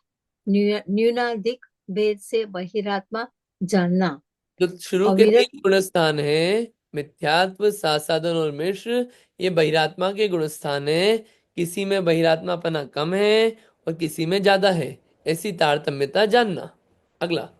न्यूनाधिक भेद से बहिरात्मा जानना। जो शुरू के अविरत तीन गुण स्थान है, मिथ्यात्व, सासाधन और मिश्र, ये बहिरात्मा के गुण स्थान है। किसी में बहिरात्मापना कम है और किसी में ज्यादा है, ऐसी तारतम्यता जानना। अगला।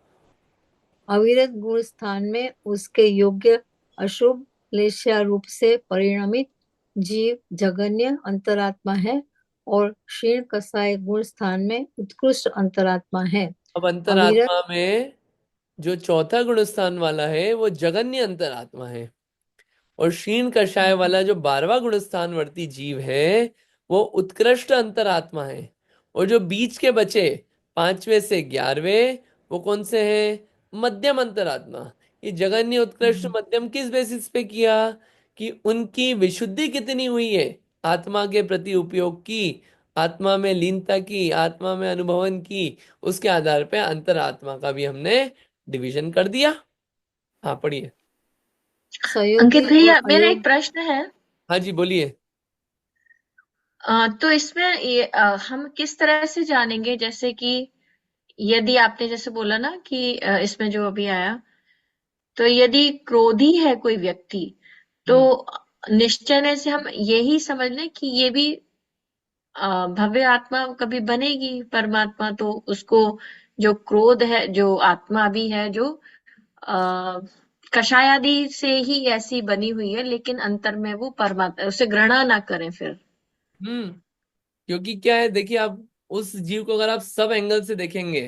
अविरत गुण स्थान में उसके योग्य अशुभ लेश्या रूप से परिणमित जीव जगन्य अंतरात्मा है और क्षीण कसाय गुण स्थान में उत्कृष्ट अंतरात्मा है। अब अविरत अंतरात्मा में जो चौथा गुण स्थान वाला है वो जगन्य अंतरात्मा है, और क्षीण कषाय वाला जो 12वां गुण स्थानवर्ती जीव है वो उत्कृष्ट अंतरात्मा है। और जो बीच के बचे 5वें से 11वें वो कौन से हैं? मध्यम अंतरात्मा। ये जगन्य उत्कृष्ट मध्यम किस बेसिस पे किया? कि उनकी विशुद्धि कितनी हुई है, आत्मा के प्रति उपयोग की, आत्मा में लीनता की, आत्मा में अनुभवन की, उसके आधार पे अंतरात्मा का भी हमने डिवीजन कर दिया। हाँ पढ़िए। सहयोगी अंकित और भैया, मेरा एक अयोग प्रश्न है। हाँ जी बोलिए। तो इसमें हम किस तरह से जानेंगे, जैसे कि यदि आपने जैसे बोला ना कि इसमें जो अभी आया, तो यदि क्रोधी है कोई व्यक्ति, तो हम्म। निश्चय से हम यही समझ लें कि ये भी भव्य आत्मा कभी बनेगी परमात्मा, तो उसको जो क्रोध है, जो आत्मा भी है, जो आ, कषाय आदि से ही ऐसी बनी हुई है, लेकिन अंतर में वो परमात्मा, उसे घृणा ना करें फिर। हम्म। क्योंकि क्या है, देखिए आप उस जीव को अगर आप सब एंगल से देखेंगे,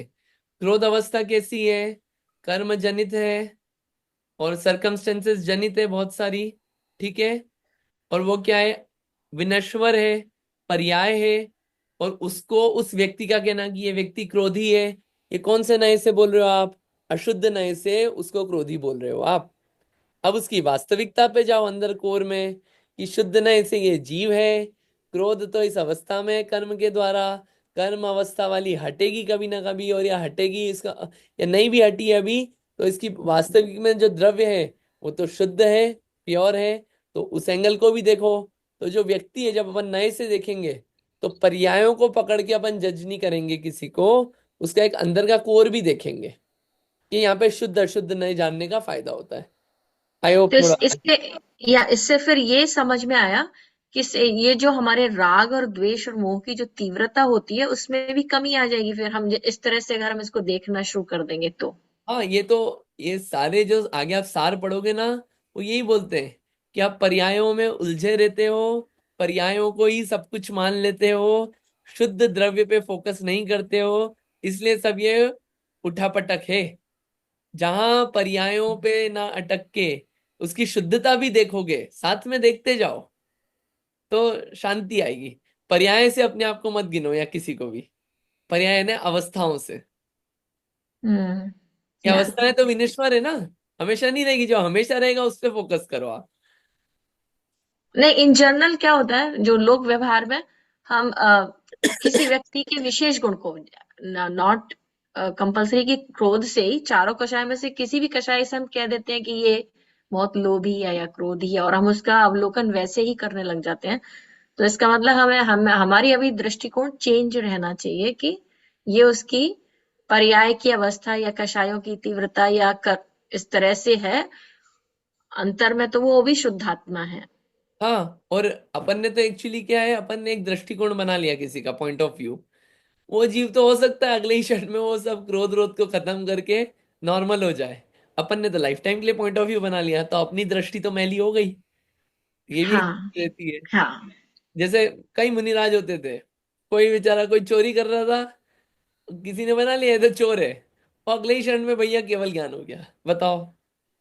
क्रोध अवस्था कैसी है? कर्म जनित है और सरकमस्टेंसेस जनित है बहुत सारी, ठीक है। और वो क्या है? विनश्वर है, पर्याय है। और उसको उस व्यक्ति का कहना कि ये व्यक्ति क्रोधी है, ये कौन से नए से बोल रहे हो आप? अशुद्ध नए से उसको क्रोधी बोल रहे हो आप। अब उसकी वास्तविकता पे जाओ अंदर कोर में, कि शुद्ध न इसे ये जीव है, क्रोध तो इस अवस्था में है कर्म के द्वारा, कर्म अवस्था वाली हटेगी कभी ना कभी, और या हटेगी इसका, या नहीं भी हटी है अभी, तो इसकी वास्तविक में जो द्रव्य है वो तो शुद्ध है, प्योर है। तो उस एंगल को भी देखो। तो जो व्यक्ति है, जब अपन नए से देखेंगे तो पर्यायों को पकड़ के अपन जज नहीं करेंगे किसी को, उसका एक अंदर का कोर भी देखेंगे, कि यहाँ पे शुद्ध अशुद्ध नए जानने का फायदा होता है। आई होप तो थोड़ा। इससे या इससे फिर ये समझ में आया कि ये जो हमारे राग और द्वेष और मोह की जो तीव्रता होती है, उसमें भी कमी आ जाएगी फिर, हम इस तरह से अगर हम इसको देखना शुरू कर देंगे तो। हाँ ये तो, ये सारे जो आगे आप सार पढ़ोगे ना, वो यही बोलते हैं कि आप पर्यायों में उलझे रहते हो, पर्यायों को ही सब कुछ मान लेते हो, शुद्ध द्रव्य पे फोकस नहीं करते हो, इसलिए सब ये उठापटक है। जहां पर्यायों पे ना अटक के उसकी शुद्धता भी देखोगे, साथ में देखते जाओ, तो शांति आएगी। पर्याय से अपने आप को मत गिनो या किसी को भी, पर्याय ने अवस्थाओं से। हम्म। ये या अवस्था है तो विनश्वर है ना, हमेशा नहीं रहेगी, जो हमेशा रहेगा उस पर फोकस करो आप। नहीं, इन जनरल क्या होता है, जो लोग व्यवहार में हम किसी व्यक्ति के विशेष गुण को, नॉट कंपल्सरी कि क्रोध से ही चारों कषाय में से किसी भी कषाय से हम कह देते हैं कि ये बहुत लोभी है या क्रोधी है, और हम उसका अवलोकन वैसे ही करने लग जाते हैं। तो इसका मतलब हमारी अभी दृष्टिकोण चेंज रहना चाहिए कि ये उसकी पर्याय की अवस्था या कषायों की तीव्रता इस तरह से है, अंतर में तो वो भी शुद्धात्मा है। हाँ, और अपन ने तो एक्चुअली क्या है, अपन ने एक दृष्टिकोण बना लिया किसी का पॉइंट ऑफ व्यू। वो जीव तो हो सकता है अगले ही क्षण में वो सब क्रोध रोध को खत्म करके नॉर्मल हो जाए। अपन ने तो लाइफ टाइम के लिए पॉइंट ऑफ व्यू बना लिया, तो अपनी दृष्टि तो मैली हो गई। ये भी हाँ, रहती है। हाँ। जैसे कई मुनिराज होते थे, कोई बेचारा कोई चोरी कर रहा था, किसी ने बना लिया ये तो चोर है, और अगले ही क्षण में भैया केवल ज्ञान हो गया। बताओ,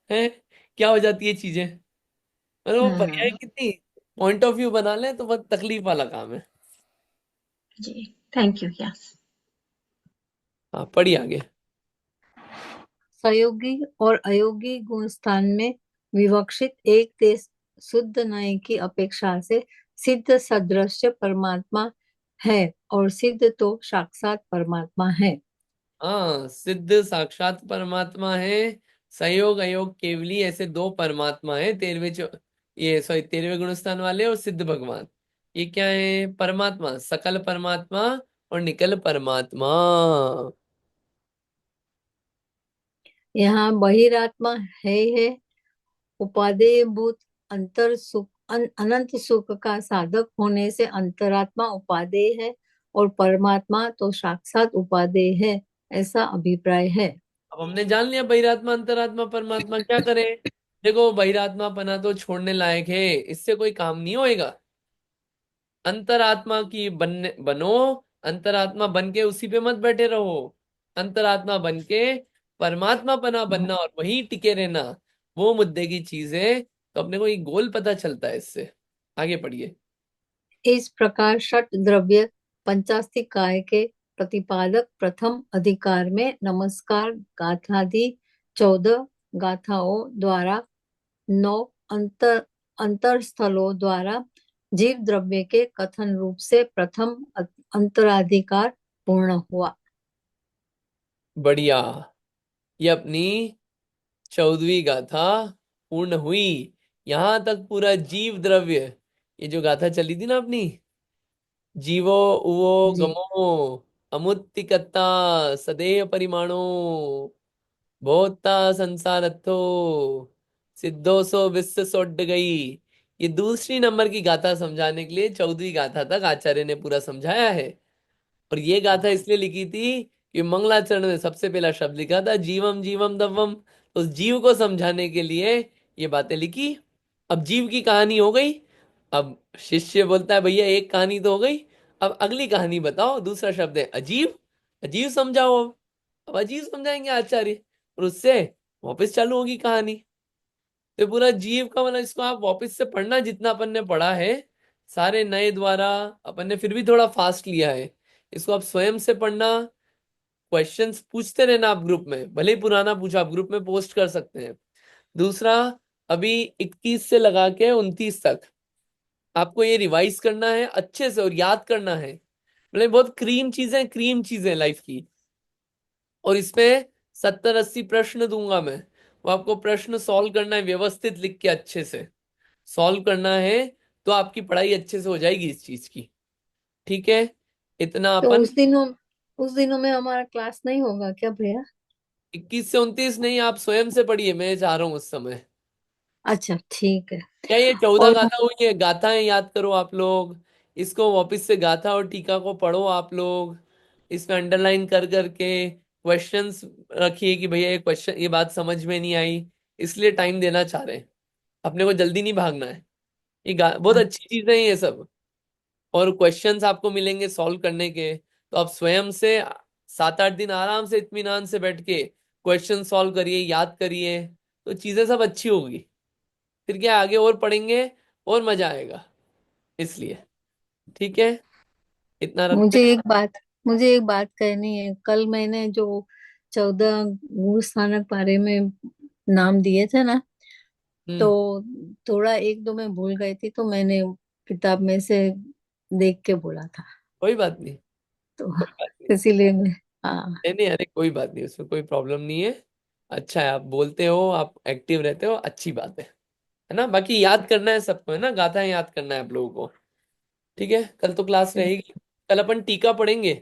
है क्या हो जाती है चीजें? मतलब वो पर्याय हम्म। कितनी पॉइंट ऑफ व्यू बना ले तो बहुत तकलीफ वाला काम है। जी, थैंक यू। यस। हाँ पढ़िए आगे। सहयोगी और अयोगी गुण स्थान में विवक्षित एक देश शुद्ध नय की अपेक्षा से सिद्ध सदृश परमात्मा है, और सिद्ध तो साक्षात परमात्मा है। हाँ, सिद्ध साक्षात परमात्मा है, संयोग अयोग केवली, ऐसे दो परमात्मा है। ये सॉरी 13वें गुणस्थान वाले और सिद्ध भगवान। ये क्या है? परमात्मा, सकल परमात्मा और निकल परमात्मा। यहाँ बहिरात्मा है उपादेय भूत अंतर सुख अनंत सुख का साधक होने से अंतरात्मा उपादेय है, और परमात्मा तो साक्षात उपादेय है, ऐसा अभिप्राय है। अब हमने जान लिया बहिरात्मा, अंतरात्मा, परमात्मा, क्या करें? देखो बहिरात्मा पना तो छोड़ने लायक है, इससे कोई काम नहीं होएगा। अंतरात्मा की बनने बनो, अंतरात्मा बन के उसी पे मत बैठे रहो। अंतरात्मा बन के परमात्मा पना बनना और वहीं टिके रहना, वो मुद्दे की चीज है। तो अपने को ये गोल पता चलता है इससे। आगे पढ़िए। इस प्रकार षट द्रव्य पंचास्तिक काय के प्रतिपादक प्रथम अधिकार में नमस्कार गाथादि 14 गाथाओं द्वारा 9 अंतर अंतरस्थलों द्वारा जीव द्रव्य के कथन रूप से प्रथम अंतराधिकार पूर्ण हुआ। बढ़िया। ये अपनी 14वीं गाथा पूर्ण हुई। यहां तक पूरा जीव द्रव्य, ये जो गाथा चली थी ना अपनी, जीवो उवो जी। गमो अमुत्तिकत्ता सदेह परिमाणो भोक्ता संसारत्थो सिद्धोसो विश्व सोड गई। ये दूसरी नंबर की गाथा समझाने के लिए 14वीं गाथा तक आचार्य ने पूरा समझाया है। और ये गाथा इसलिए लिखी थी कि मंगलाचरण में सबसे पहला शब्द लिखा था जीवम जीवम दवम, तो उस जीव को समझाने के लिए ये बातें लिखी। अब जीव की कहानी हो गई। अब शिष्य बोलता है भैया एक कहानी तो हो गई, अब अगली कहानी बताओ। दूसरा शब्द है अजीब, अजीब समझाओ। अब अजीब समझाएंगे आचार्य, और उससे वापस चालू होगी कहानी। तो पूरा जीव का मतलब, इसको आप वापस से पढ़ना जितना अपन ने पढ़ा है सारे नए द्वारा। अपन ने फिर भी थोड़ा फास्ट लिया है, इसको आप स्वयं से पढ़ना। क्वेश्चंस पूछते रहना आप ग्रुप में, भले ही पुराना पूछो, आप ग्रुप में पोस्ट कर सकते हैं। दूसरा, अभी 21 से लगा के 29 तक आपको ये रिवाइज करना है अच्छे से और याद करना है। मतलब बहुत क्रीम चीजें लाइफ की। और इसमें 70-80 प्रश्न दूंगा मैं, वो आपको प्रश्न सॉल्व करना है व्यवस्थित लिख के अच्छे से सॉल्व करना है। तो आपकी पढ़ाई अच्छे से हो जाएगी इस चीज की। ठीक है, इतना तो अपन। उस दिनों में हमारा क्लास नहीं होगा क्या भैया? 21 से 29 नहीं, आप स्वयं से पढ़िए, मैं चाह रहा हूँ उस समय। अच्छा ठीक है। क्या ये 14 और गाथा हुई है, गाथाएं याद करो आप लोग। इसको वापस से गाथा और टीका को पढ़ो आप लोग। इसमें अंडरलाइन कर करके क्वेश्चंस रखिए कि भैया ये क्वेश्चन, ये बात समझ में नहीं आई, इसलिए टाइम देना चाह रहे हैं। अपने को जल्दी नहीं भागना है। बहुत अच्छी चीजें हैं ये सब। और क्वेश्चंस आपको मिलेंगे सॉल्व करने के, तो आप स्वयं से 7-8 दिन आराम से इत्मीनान से बैठ के क्वेश्चन सॉल्व करिए, याद करिए, तो चीजें सब अच्छी होगी। फिर क्या आगे और पढ़ेंगे और मजा आएगा, इसलिए। ठीक है, इतना रखते मुझे हैं। एक बात मुझे एक बात कहनी है। कल मैंने जो 14 गुरु स्थानक बारे में नाम दिए थे ना, तो हम्म। थोड़ा एक दो मैं भूल गई थी, तो मैंने किताब में से देख के बोला था। कोई बात नहीं, तो कोई बात नहीं। इसीलिए मैं, हाँ। नहीं नहीं, अरे कोई बात नहीं, उसमें कोई प्रॉब्लम नहीं है। अच्छा है, आप बोलते हो, आप एक्टिव रहते हो, अच्छी बात है ना। बाकी याद करना है सबको, है ना, गाथा याद करना है आप लोगों को। ठीक है, कल तो क्लास रहेगी। कल अपन टीका पढ़ेंगे।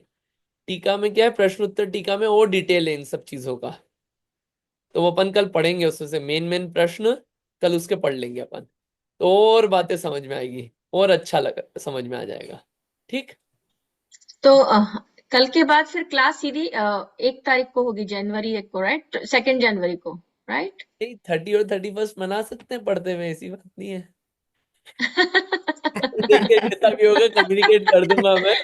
टीका में क्या है, प्रश्न उत्तर टीका में और डिटेल है इन सब चीजों का। तो वो अपन कल पढ़ेंगे, उसमें से मेन मेन प्रश्न कल उसके पढ़ लेंगे अपन। तो और बातें समझ में आएगी, और अच्छा लगा, समझ में आ जाएगा। ठीक। तो कल के बाद फिर क्लास सीधी 1 तारीख को होगी, जनवरी 1 को, राइट? 2 जनवरी को, राइट? नहीं, 30 और 31 मना सकते हैं पढ़ते हुए, ऐसी बात नहीं है। देखिए जैसा भी होगा कम्युनिकेट कर दूंगा मैं।